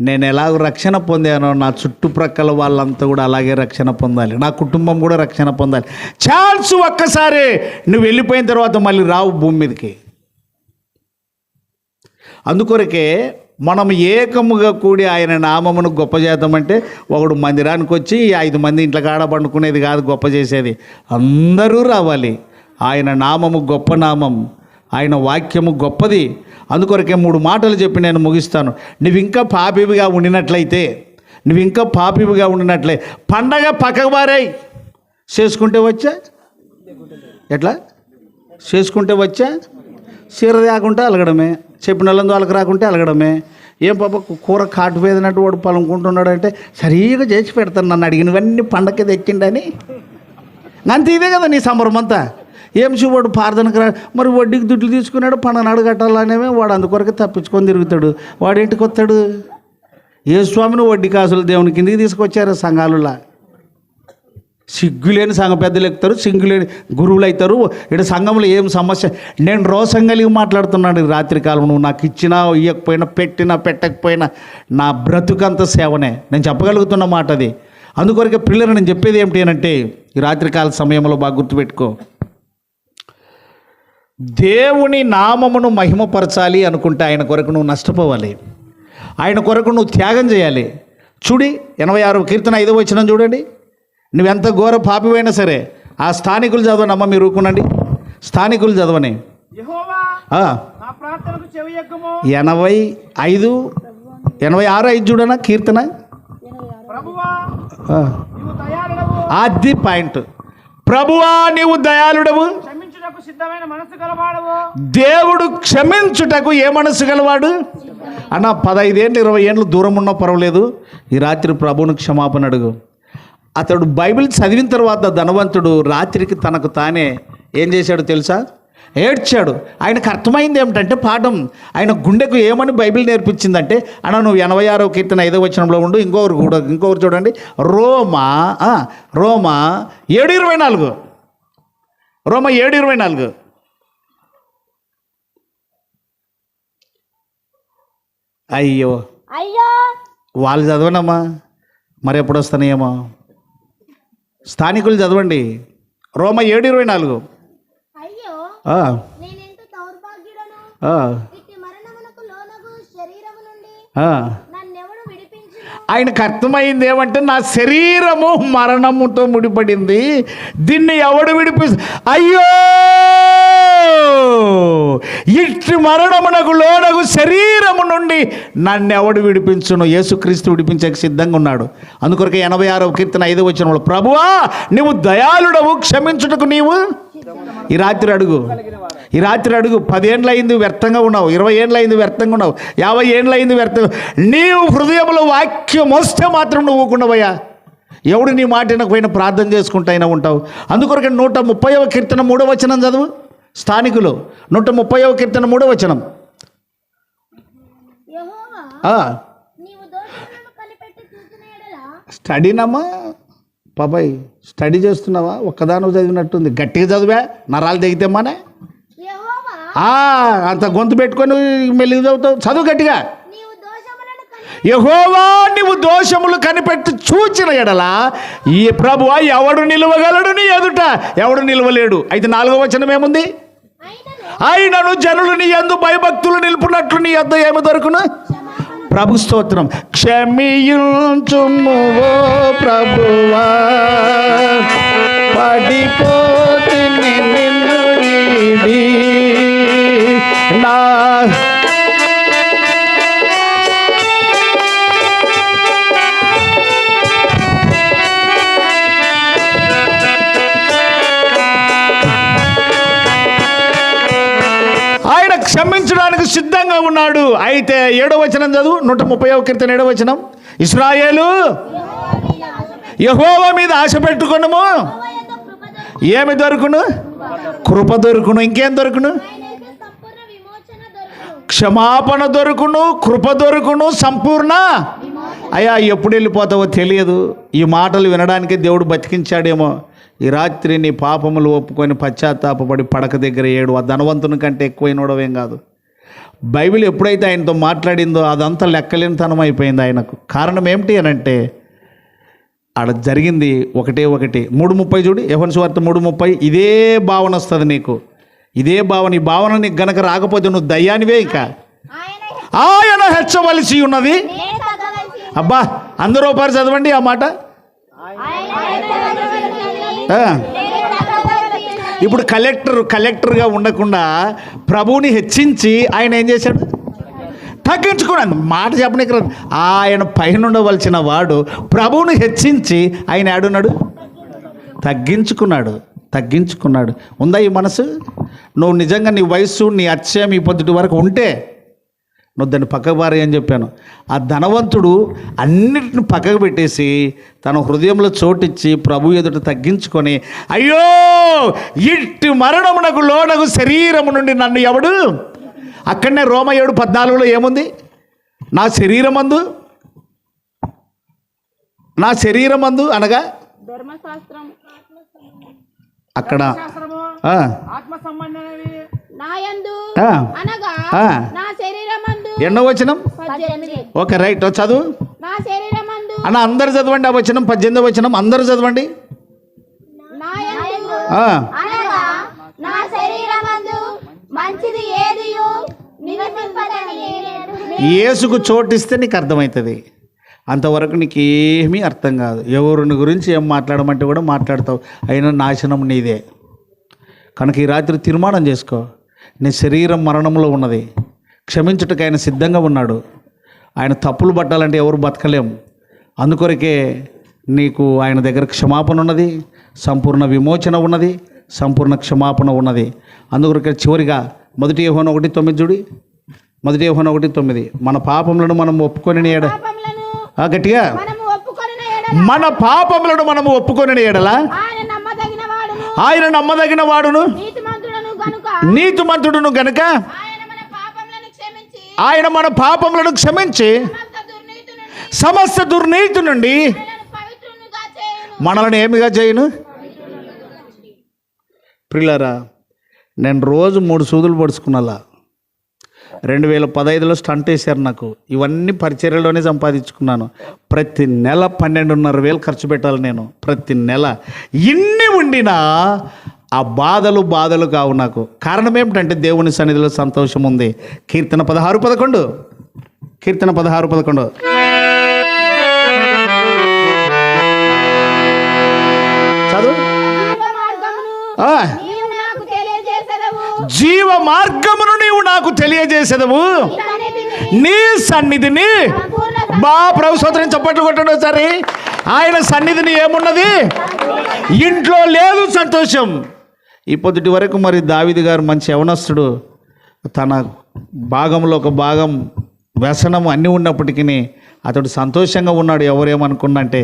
నేను ఎలాగో రక్షణ పొందానో నా చుట్టుప్రక్కల వాళ్ళంతా కూడా అలాగే రక్షణ పొందాలి, నా కుటుంబం కూడా రక్షణ పొందాలి. ఛాన్స్ ఒక్కసారి నువ్వు వెళ్ళిపోయిన తర్వాత మళ్ళీ రావు భూమి మీదకి. అందుకొరకే మనం ఏకముగా కూడి ఆయన నామమును గొప్ప చేద్దామంటే, ఒకడు మందిరానికి వచ్చి 5 మంది ఇంట్లో కాడ పండుకునేది కాదు గొప్ప చేసేది. అందరూ రావాలి. ఆయన నామము గొప్ప నామం, ఆయన వాక్యము గొప్పది. అందుకొరకే 3 మాటలు చెప్పి నేను ముగిస్తాను. నువ్వు ఇంకా పాపివిగా ఉండినట్లయితే, పండగ పక్కకు బారాయి చేసుకుంటే వచ్చా, ఎట్లా చేసుకుంటే వచ్చా, చీర తేకుంటే అలగడమే, చెప్పిన వాళ్ళందు వాళ్ళకి రాకుంటే అలగడమే. ఏం పాప కూర కాటు వేదినట్టు వాడు పలుకుంటున్నాడు అంటే, సరిగా చేసి పెడతాను, నన్ను అడిగినవన్నీ పండగకి తెచ్చిండని. అంతే, ఇదే కదా నీ సంబరం అంతా. ఏం వాడు ప్రార్థనకు రా, మరి వడ్డీకి దుడ్లు తీసుకున్నాడు, పండనాడు కట్టాలనేమే వాడు అందుకొరకు తప్పించుకొని తిరుగుతాడు. వాడు ఇంటికి వస్తాడు. ఏ స్వామిని వడ్డీ కాసులు దేవుని కిందికి తీసుకొచ్చారు సంఘాలులా. సిగ్గులేని సంఘ పెద్దలు ఎక్కుతారు, సిగ్గులేని గురువులు అవుతారు. ఇక్కడ సంఘంలో ఏం సమస్య, నేను రోసం కలిగి మాట్లాడుతున్నాను ఈ రాత్రికాలం. నువ్వు నాకు ఇచ్చినా ఇవ్వకపోయినా, పెట్టినా పెట్టకపోయినా, నా బ్రతుకంత సేవనే, నేను చెప్పగలుగుతున్న మాట అది. అందుకొరకే పిల్లలు నేను చెప్పేది ఏమిటి అంటే, ఈ రాత్రికాల సమయంలో బాగా గుర్తుపెట్టుకో, దేవుని నామమును మహిమపరచాలి అనుకుంటే ఆయన కొరకు నువ్వు నష్టపోవాలి, ఆయన కొరకు నువ్వు త్యాగం చేయాలి. చూడి 86 కీర్తన 5వ వచనం చూడండి. నువ్వెంత ఘోర పాపివైనా సరే ఆ స్థానికులు చదవని అమ్మ, మీరు ఊరుకునండి, స్థానికులు చదవని. 86 చూడనా కీర్తన, అది పాయింట్. ప్రభువా నీవు దయాళుడవు, దేవుడు క్షమించుటకు ఏ మనసు గలవాడు అన్న. 15 ఏళ్ళు 20 ఏళ్ళు దూరం ఉన్నా పర్వాలేదు, ఈ రాత్రి ప్రభువును క్షమాపణ అడుగు. అతడు బైబిల్ చదివిన తర్వాత ధనవంతుడు రాత్రికి తనకు తానే ఏం చేశాడు తెలుసా? ఏడ్చాడు. ఆయనకు అర్థమైంది ఏమిటంటే పాఠం, ఆయన గుండెకు ఏమని బైబిల్ నేర్పించిందంటే, అన్న నువ్వు 86వ కీర్తన 5వ వచనంలో ఉండు. ఇంకొకరు చూడండి, రోమా 7:24, రోమా 7:24. అయ్యో వాళ్ళు చదవనమ్మా, మరి ఎప్పుడు వస్తానేమో. స్థానికులు చదవండి, రోమా 7:24. ఆయనకు అర్థమైంది ఏమంటే, నా శరీరము మరణముతో ముడిపడింది, దీన్ని ఎవడు అయ్యో ఇట్టి మరణమునకు లోనగు శరీరము నుండి నన్ను ఎవడు విడిపించును? యేసుక్రీస్తు విడిపించక సిద్ధంగా ఉన్నాడు. అందుకొరకు 86వ కీర్తన 5వ వచనంలో, ప్రభువా నువ్వు దయాళుడవు, క్షమించుటకు నీవు ఈ రాత్రి అడుగు. 10 ఏళ్ళు అయింది వ్యర్థంగా ఉన్నావు, 20 ఏళ్ళు అయింది వ్యర్థంగా ఉన్నావు, 50 ఏళ్ళు అయింది వ్యర్థంగా. నీవు హృదయంలో వాక్యం వస్తే మాత్రం నువ్వు ఊకుండవయ్యా. ఎవడు నీ మాట వినకపోయినా ప్రార్థన చేసుకుంటూ అయినా ఉంటావు. అందుకొరకు 130వ కీర్తన 3వ వచనం చదువు. స్థానికులు 130వ కీర్తన 3వ వచనం. స్టడీనమ్మా బాబాయ్, స్టడీ చేస్తున్నావా? ఒక్కదాను చదివినట్టుంది, గట్టిగా చదివా, నరాలు తెగితేమ్మానే. అంత గొంతు పెట్టుకొని మెల్లిగా చదువుతావు, చదువు గట్టిగా. యెహోవా నీవు దోషములు కనిపెట్టి చూచిన ఎడల ఈ ప్రభువా ఎవడు నిలవగలడు నీ ఎదుట? ఎవడు నిలవలేడు. అయితే 4వ వచనం ఏముంది? ఆయనను జనులు నీ యందు భయభక్తులు నిలుపునట్లు నీ యొద్ద ఏమి దొరుకును? ప్రభు స్తోత్రం. క్షమించుము ఓ ప్రభువా, పడిపోతిని నిన్ను వీడి నా క్షమించడానికి సిద్ధంగా ఉన్నాడు. అయితే 7వ వచనం చదువు, 130వ కీర్తన 7వ వచనం. ఇశ్రాయేలు యెహోవా మీద ఆశ పెట్టుకొనుము, ఏమి దొరుకును? కృప దొరుకును. ఇంకేం దొరుకును? క్షమాపణ దొరుకును, కృప దొరుకును, సంపూర్ణ. అయ్యా ఎప్పుడు వెళ్ళిపోతావో తెలియదు. ఈ మాటలు వినడానికే దేవుడు బతికించాడేమో. ఈ రాత్రి నీ పాపములు ఒప్పుకొని పశ్చాత్తాపడి పడక దగ్గర ఏడు. ఆ ధనవంతుని కంటే ఎక్కువైనోడవేం కాదు. బైబిల్ ఎప్పుడైతే ఆయనతో మాట్లాడిందో అదంతా లెక్కలేనితనం అయిపోయింది ఆయనకు. కారణం ఏమిటి అని అంటే, ఆడ జరిగింది ఒకటే ఒకటి. 3:30 చూడు, యోహాను సువార్త 3:30. ఇదే భావన వస్తుంది నీకు, ఇదే భావన. ఈ భావన నీకు గనక రాకపోతే నువ్వు దయ్యానివే. ఇక ఆయన హెచ్చవలసి ఉన్నది. అబ్బా అందరూ ఒకసారి చదవండి ఆ మాట. ఇప్పుడు కలెక్టర్గా ఉండకుండా ప్రభువుని హెచ్చించి ఆయన ఏం చేశాడు? తగ్గించుకున్నాను. మాట చెప్పడానికి రాదు. ఆయన పైన ఉండవలసిన వాడు ప్రభువుని హెచ్చించి ఆయన ఆడున్నాడు, తగ్గించుకున్నాడు. ఉందా ఈ మనసు? నువ్వు నిజంగా నీ వయస్సు, నీ అత్యయం ఈ పొద్దుటి వరకు ఉంటే నువ్వు దాన్ని పక్కకు పారే అని చెప్పాను. ఆ ధనవంతుడు అన్నిటిని పక్కకు పెట్టేసి తన హృదయంలో చోటిచ్చి ప్రభు ఎదుట తగ్గించుకొని, అయ్యో ఇట్టి మరణమునకు లోనగు శరీరము నుండి నన్ను ఎవడు? అక్కడనే రోమ 7:14 ఏముంది? నా శరీరమందు అనగా అక్కడ ఎన్నో వచనం? ఓకే రైట్, చదువు అన్న. అందరు చదవండి ఆ వచనం, 18వ వచనం అందరూ చదవండి. మంచిది ఏదియు నివసింపదని యేసుకు చోటిస్తే నీకు అర్థమవుతుంది. అంతవరకు నీకు ఏమీ అర్థం కాదు. ఎవరిని గురించి ఏం మాట్లాడమంటే కూడా మాట్లాడతావు, అయినా నాశనం నీదే. కనుక ఈ రాత్రి తీర్మానం చేసుకో. నీ శరీరం మరణంలో ఉన్నది, క్షమించుటకు ఆయన సిద్ధంగా ఉన్నాడు. ఆయన తప్పులు పట్టాలంటే ఎవరు బతకలేం. అందుకొరకే నీకు ఆయన దగ్గర క్షమాపణ ఉన్నది, సంపూర్ణ విమోచన ఉన్నది, సంపూర్ణ క్షమాపణ ఉన్నది. అందుకొరకే చివరిగా 1 యోహాను 1:9 చూడి. 1 యోహాను 1:9 మన పాపములను మనం ఒప్పుకొని ఎడ గట్టిగా మనము ఒప్పుకొనిన ఎడల మన పాపములను మనము ఒప్పుకొని ఎడల ఆయన నమ్మదగిన వాడును ఆయన నమ్మదగిన వాడును నీతిమంతుడును గనుక నీతిమంతుడును గనుక ఆయన మన పాపములను క్షమించి ఆయన మన పాపములను క్షమించి సమస్త దుర్నీతి నుండి సమస్త దుర్నీతి నుండి మనలను పవిత్రునిగా చేయును. మనల్ని ఏమిగా చేయను. ప్రియులారా, నేను రోజు 3 సూదులు పడుచుకున్నాలా. 2015లో స్టంట్ వేశారు నాకు. ఇవన్నీ పరిచర్యలోనే సంపాదించుకున్నాను. ప్రతి నెల 12,500 ఖర్చు పెట్టాలి నేను ప్రతి నెల. ఇన్ని ఉండినా ఆ బాధలు కావు నాకు. కారణం ఏమిటంటే దేవుని సన్నిధిలో సంతోషం ఉంది. కీర్తన 16:11 కీర్తన 16:11 చదువు. నీవు నాకు తెలియజేసెదవు. జీవ మార్గమును నీవు నాకు తెలియజేసేదవు, నీ సన్నిధిని ప్రభు స్తోత్రం చప్పట్లు కొట్టండి ఒకసారి. ఆయన సన్నిధిని ఏమున్నది? ఇంట్లో లేదు సంతోషం. ఈ పొద్దుటి వరకు మరి దావీదు గారు మంచి యవనస్తుడు, తన భాగంలో ఒక భాగం వ్యసనం అన్నీ ఉన్నప్పటికీ అతడు సంతోషంగా ఉన్నాడు. ఎవరేమనుకున్నంటే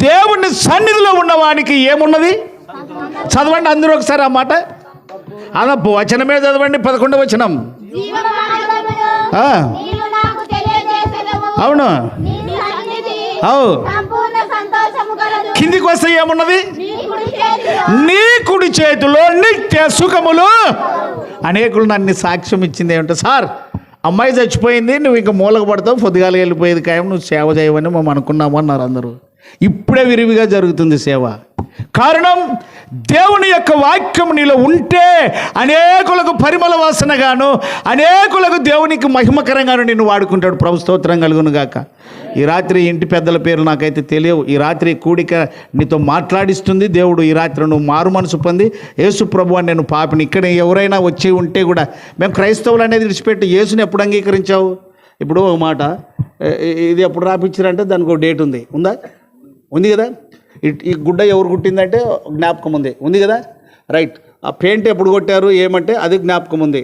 దేవుని సన్నిధిలో ఉన్నవానికి ఏమున్నది? చదవండి అందరూ ఒకసారి ఆ మాట. అలా వచనమే చదవండి. 11వ వచనం. జీవమార్గమును ఆ, నీవు నాకు తెలియజేసెదవు. అవును నీ సన్నిధి అవు. సంపూర్ణ సంతోషము కలదు. కిందికి వస్తే ఏమున్నది? నీ కుడి చేతిలో నీ కుడి చేతిలో నిత్య సుఖములు. అనేకులు నన్ను సాక్ష్యం ఇచ్చింది ఏమంటే, సార్ అమ్మాయి చచ్చిపోయింది, నువ్వు ఇంకా మూలకు పడతావు, పొద్దుగాలు వెళ్ళిపోయేది ఖాయం, నువ్వు సేవ చేయవని మేము అనుకున్నాము అన్నారు అందరూ. ఇప్పుడే విరివిగా జరుగుతుంది సేవ. కారణం దేవుని యొక్క వాక్యం నీలో ఉంటే అనేకులకు పరిమళ వాసనగాను, అనేకులకు దేవునికి మహిమకరంగాను నిన్ను వాడుకుంటాడు. ప్రభు స్తోత్రం కలుగును గాక. ఈ రాత్రి ఇంటి పెద్దల పేరు నాకైతే తెలియవు. ఈ రాత్రి కూడిక నీతో మాట్లాడిస్తుంది దేవుడు. ఈ రాత్రి నువ్వు మారు మనసు పొంది యేసు ప్రభు అని నేను పాపిని. ఇక్కడ ఎవరైనా వచ్చి ఉంటే కూడా మేము క్రైస్తవులు అనేది విడిచిపెట్టి యేసుని ఎప్పుడు అంగీకరించావు? ఇప్పుడు ఒక మాట, ఇది ఎప్పుడు రాపిచ్చారంటే దానికి ఒక డేట్ ఉంది. ఉందా? ఉంది కదా. ఈ గుడ్డ ఎవరు కుట్టిందంటే జ్ఞాపకం ఉంది కదా. రైట్. ఆ పెయింట్ ఎప్పుడు కొట్టారు ఏమంటే అది జ్ఞాపకం ఉంది.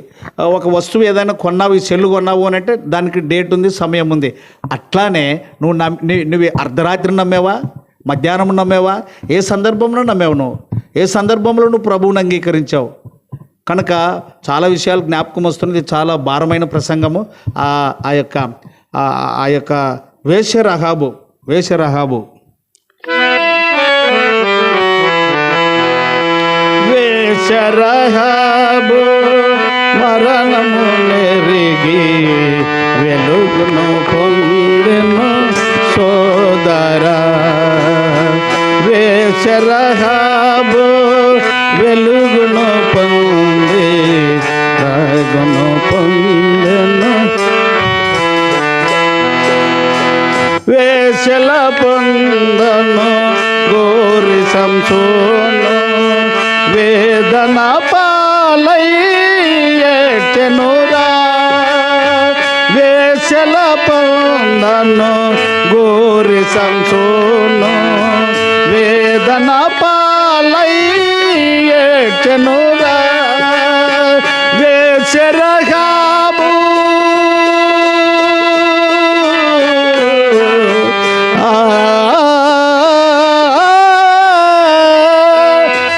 ఒక వస్తువు ఏదైనా కొన్నావు, ఈ సెల్లు కొన్నావు అని అంటే దానికి డేట్ ఉంది, సమయం ఉంది. అట్లానే నువ్వు అర్ధరాత్రి నమ్మేవా, మధ్యాహ్నం నమ్మేవా, ఏ సందర్భంలో నమ్మేవు? నువ్వు ఏ సందర్భంలో నువ్వు ప్రభువుని అంగీకరించావు? కనుక చాలా విషయాలు జ్ఞాపకం వస్తున్నది. చాలా భారమైన ప్రసంగము. ఆ యొక్క వేశ్య రహాబు వేశ్యరహాబు మరణము నెరిగి వెలుగును పొందెను సోదరా. వేశ్యరహాబు వెలుగును పొంది రాగును పొందెను. వేశ్యల పొందను గోరి సంసోను వేదన పాలై ఏడ్చెనురా. వేశ్యల పొందను గోరి సంసోను వేదన పాలై ఏడ్చెనురా. వేశ్యరహాబు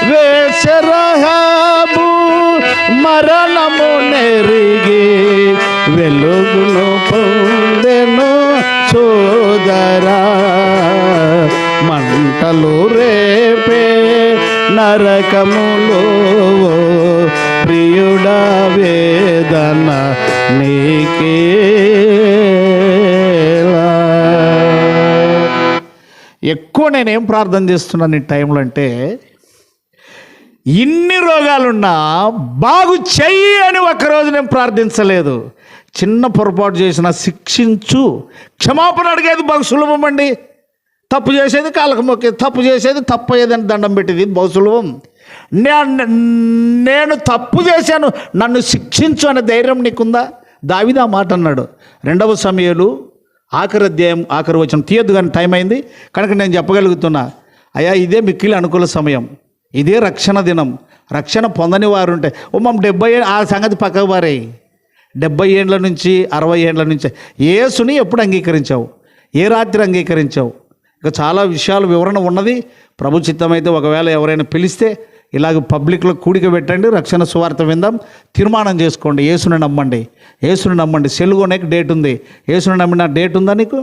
వేశ్యరహాబు మరణము నెరిగి వెలుగును పొందెను సోదరా. మంటలు రేపే నరకములో ప్రియుడా వేదన నీకేలా. ఎక్కువ నేనేం ప్రార్థన చేస్తున్నాను ఈ టైంలో అంటే, ఇన్ని రోగాలున్నా బాగు చెయ్యి అని ఒక్కరోజు నేను ప్రార్థించలేదు. చిన్న పొరపాటు చేసిన శిక్షించు, క్షమాపణ అడిగేది బహు సులభం అండి. తప్పు చేసేది కాళ్ళకు మొక్కేది, తప్పు చేసేది తప్పు అయ్యేదని దండం పెట్టేది బహు సులభం. నేను తప్పు చేశాను, నన్ను శిక్షించు అనే ధైర్యం నీకుందా? దావీదు ఆ మాట అన్నాడు. 2 సమూయేలు ఆఖరి అధ్యాయం ఆఖరి వచనం తీయద్దు, కానీ టైం అయింది కనుక నేను చెప్పగలుగుతున్నా. అయ్యా, ఇదే మిక్కిలి అనుకూల సమయం, ఇదే రక్షణ దినం. రక్షణ పొందని వారు ఉంటే మమ్మ 70 ఆ సంగతి పక్కకు వారే. 70 ఏండ్ల నుంచి 60 ఏండ్ల నుంచి యేసుని ఎప్పుడు అంగీకరించావు? ఏ రాత్రి అంగీకరించావు? ఇక చాలా విషయాలు వివరణ ఉన్నది. ప్రభు చిత్తమైతే ఒకవేళ ఎవరైనా పిలిస్తే ఇలాగ పబ్లిక్లో కూడిక పెట్టండి, రక్షణ సువార్త విందాం, తీర్మానం చేసుకోండి. యేసుని నమ్మండి, యేసుని నమ్మండి. సెలుగొనేకి డేట్ ఉంది, యేసుని నమ్మిన డేట్ ఉందా నీకు?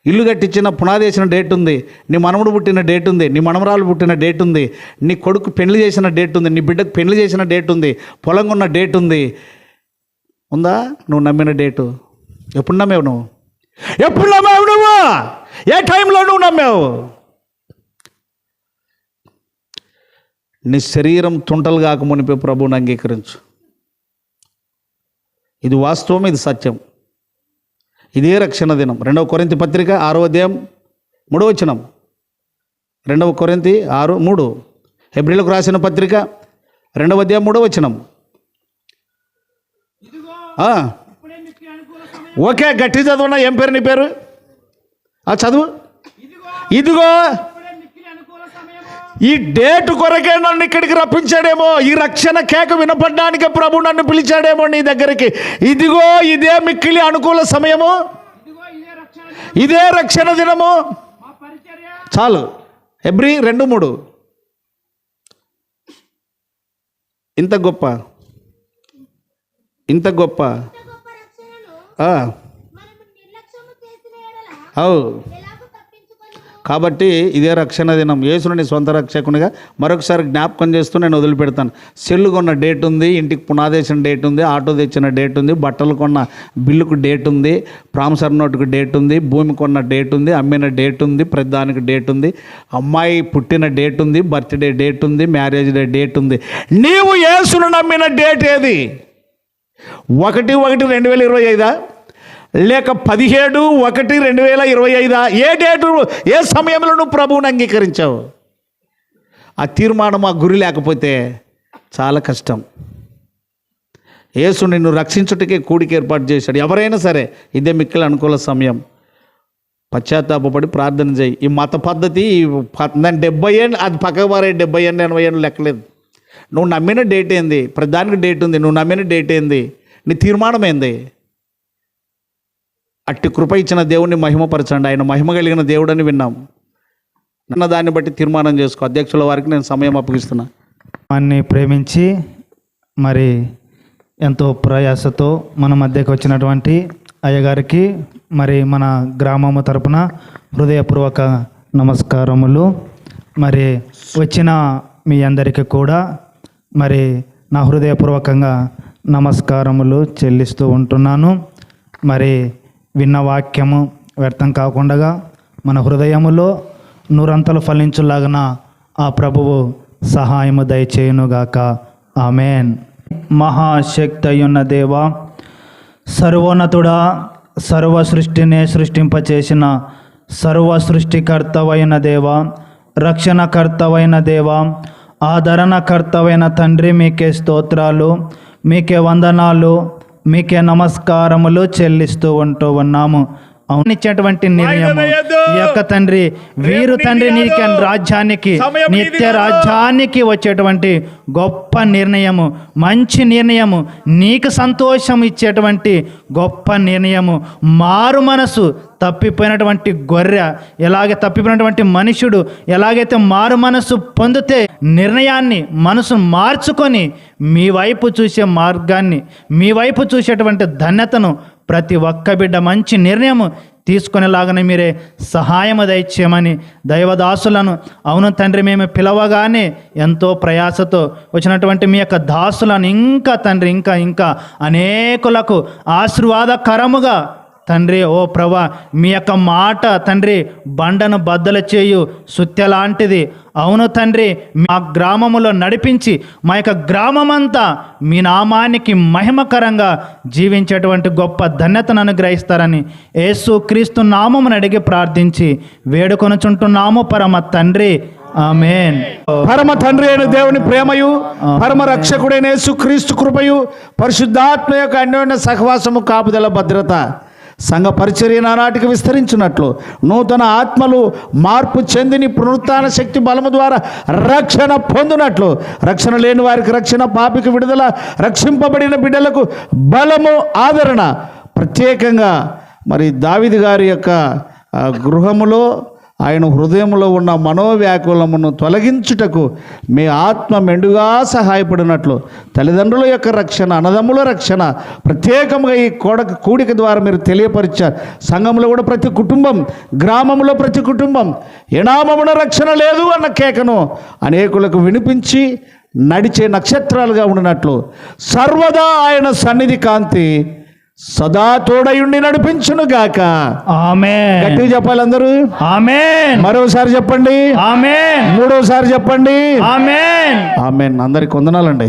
ఇల్లు కట్టించిన పునాది వేసిన డేట్ ఉంది, నీ మనవడు పుట్టిన డేట్ ఉంది, నీ మనమరాలు పుట్టిన డేట్ ఉంది, నీ కొడుకు పెళ్లి చేసిన డేట్ ఉంది, నీ బిడ్డకు పెళ్లి చేసిన డేట్ ఉంది, పొలం ఉన్న డేట్ ఉంది. ఉందా నువ్వు నమ్మిన డేటు? ఎప్పుడు నమ్మావు నువ్వు? ఎప్పుడు నమ్మావు నువ్వు? ఏ టైంలో నువ్వు నమ్మావు? నీ శరీరం తుంటలు కాక మునిపే ప్రభువుని అంగీకరించు. ఇది వాస్తవం, ఇది సత్యం, ఇదే రక్షణ దినం. 2 కొరింథీ పత్రిక 6వ అధ్యాయం 3వ వచనం. 2 కొరింథీ 6:3. హెబ్రీలకు రాసిన పత్రిక 2వ అధ్యాయం 3వ వచనం. ఓకే, గట్టి చదువున్నా. ఏం పేరు నీ పేరు? చదువు. ఇదిగో ఈ డేటు కొరకే నన్ను ఇక్కడికి రప్పించాడేమో, ఈ రక్షణ కేక వినపడడానికి ప్రభు నన్ను పిలిచాడేమో నీ దగ్గరికి. ఇదిగో ఇదే మిక్కిలి అనుకూల సమయము, ఇదే రక్షణ దినము. చాలు. హెబ్రీ 2:3. ఇంత గొప్ప, ఇంత గొప్ప. అవు కాబట్టి ఇదే రక్షణ దినం. యేసుని నీ సొంత రక్షకునిగా మరొకసారి జ్ఞాపకం చేస్తూ నేను వదిలిపెడతాను. సెల్లు కొన్న డేట్ ఉంది, ఇంటికి పునాదేసిన డేట్ ఉంది, ఆటో తెచ్చిన డేట్ ఉంది, బట్టలు కొన్న బిల్లుకు డేట్ ఉంది, ప్రామిసర్ నోటుకు డేట్ ఉంది, భూమి కొన్న డేట్ ఉంది, అమ్మిన డేట్ ఉంది, ప్రతిదానికి డేట్ ఉంది, అమ్మాయి పుట్టిన డేట్ ఉంది, బర్త్డే డేట్ ఉంది, మ్యారేజ్ డే డేట్ ఉంది. నీవు యేసును నమ్మిన డేట్ ఏది? 1/1/2025 లేక 17/1/2025? ఏ డేటు, ఏ సమయంలో నువ్వు ప్రభువుని అంగీకరించావు? ఆ తీర్మానం, ఆ గురి లేకపోతే చాలా కష్టం. యేసు నిన్ను రక్షించుటకే కూడిక ఏర్పాటు చేశాడు. ఎవరైనా సరే ఇదే మిక్కిలి అనుకూల సమయం. పశ్చాత్తాపడి ప్రార్థన చేయి. ఈ మత పద్ధతి 70 ఏళ్ళు అది పక్కకు వారే, 70 ఏళ్ళు 80 ఏళ్ళు లెక్కలేదు. నువ్వు నమ్మిన డేట్ ఏంది? ప్రధానికి డేట్ ఉంది, నువ్వు నమ్మిన డేట్ ఏంది? నీ తీర్మానం ఏంది? అట్టి కృప ఇచ్చిన దేవుణ్ణి మహిమపరచండి. ఆయన మహిమ కలిగిన దేవుడని విన్నాం. నన్న దాన్ని బట్టి తీర్మానం చేసుకో. అధ్యక్షుల వారికి నేను సమయం అప్పగిస్తున్నా. అన్ని ప్రేమించి మరి ఎంతో ప్రయాసతో మన మధ్యకు వచ్చినటువంటి అయ్యగారికి మరి మన గ్రామము తరపున హృదయపూర్వక నమస్కారములు. మరి వచ్చిన మీ అందరికీ కూడా మరి నా హృదయపూర్వకంగా నమస్కారములు చెల్లిస్తూ ఉంటున్నాను. మరి విన్న వాక్యము వ్యర్థం కాకుండా మన హృదయములో నూరంతలు ఫలించులాగన ఆ ప్రభువు సహాయము దయచేయునుగాక. ఆమెన్. మహాశక్తి అయ్యున్న దేవా, సర్వోన్నతుడా, సర్వ సృష్టిని సృష్టింపచేసిన సర్వ సృష్టికర్తవైన దేవా, రక్షణకర్తవైన దేవా, ఆదరణకర్తవైన తండ్రి, మీకే స్తోత్రాలు, మీకే వందనాలు, మీకే నమస్కారములు చెల్లిస్తూ ఉన్నాము. అవునిచ్చేటువంటి నిర్ణయము ఈ యొక్క తండ్రి, వీరు తండ్రి నీకు రాజ్యానికి, నిత్య రాజ్యానికి వచ్చేటువంటి గొప్ప నిర్ణయము, మంచి నిర్ణయము, నీకు సంతోషం ఇచ్చేటువంటి గొప్ప నిర్ణయము. మారు మనసు తప్పిపోయినటువంటి గొర్రె ఎలాగే తప్పిపోయినటువంటి మనుషుడు ఎలాగైతే మారు మనసు పొందితే నిర్ణయాన్ని, మనసును మార్చుకొని మీ వైపు చూసే మార్గాన్ని, మీ వైపు చూసేటువంటి ధన్యతను ప్రతి ఒక్క బిడ్డ మంచి నిర్ణయం తీసుకునేలాగానే మీరే సహాయము దయచేయమని దైవదాసులను, అవును తండ్రి, మేము పిలవగానే ఎంతో ప్రయాసతో వచ్చినటువంటి మీ యొక్క దాసులను ఇంకా తండ్రి ఇంకా అనేకులకు ఆశీర్వాదకరముగా తండ్రి ఓ ప్రభా మీ యొక్క మాట తండ్రి బండను బద్దలు చేయు సుత్తె లాంటిది. అవును తండ్రి, మా గ్రామములో నడిపించి మా యొక్క గ్రామమంతా మీ నామానికి మహిమకరంగా జీవించేటువంటి గొప్ప ధన్యతను అనుగ్రహిస్తారని యేసు క్రీస్తు నామమును అడిగి ప్రార్థించి వేడుకొనుచుంటున్నాము పరమ తండ్రి. ఆమేన్. పరమ తండ్రి అయిన దేవుని ప్రేమయు, పరమ రక్షకుడైన యేసుక్రీస్తు కృపయు, పరిశుద్ధాత్మ యొక్క అన్యోన్య సహవాసము, కాపుదల, భద్రత సంఘ పరిచర్య నానాటికి విస్తరించినట్లు నూతన ఆత్మలు మార్పు చెందిని పునరుత్థాన శక్తి బలము ద్వారా రక్షణ పొందినట్లు, రక్షణ లేని వారికి రక్షణ, పాపికి విడుదల, రక్షింపబడిన బిడ్డలకు బలము, ఆదరణ, ప్రత్యేకంగా మరి దావీదు గారి యొక్క గృహములో ఆయన హృదయంలో ఉన్న మనోవ్యాకులమును తొలగించుటకు మీ ఆత్మ మెండుగా సహాయపడినట్లు తల్లిదండ్రుల యొక్క రక్షణ, అన్నదమ్ముల రక్షణ ప్రత్యేకంగా ఈ కూడిక ద్వారా మీరు తెలియపరిచారు. సంఘంలో కూడా ప్రతి కుటుంబం, గ్రామంలో ప్రతి కుటుంబం ఎనామమున రక్షణ లేదు అన్న కేకను అనేకులకు వినిపించి నడిచే నక్షత్రాలుగా ఉండినట్లు సర్వదా ఆయన సన్నిధి కాంతి సదా తోడయుండి నడిపించును గాక. ఆమేన్. గట్టిగా చెప్పాలి అందరూ. ఆమేన్. మరోసారి చెప్పండి. ఆమేన్. మూడోసారి చెప్పండి. ఆమేన్. ఆమేన్. అందరికి వందనాలండి.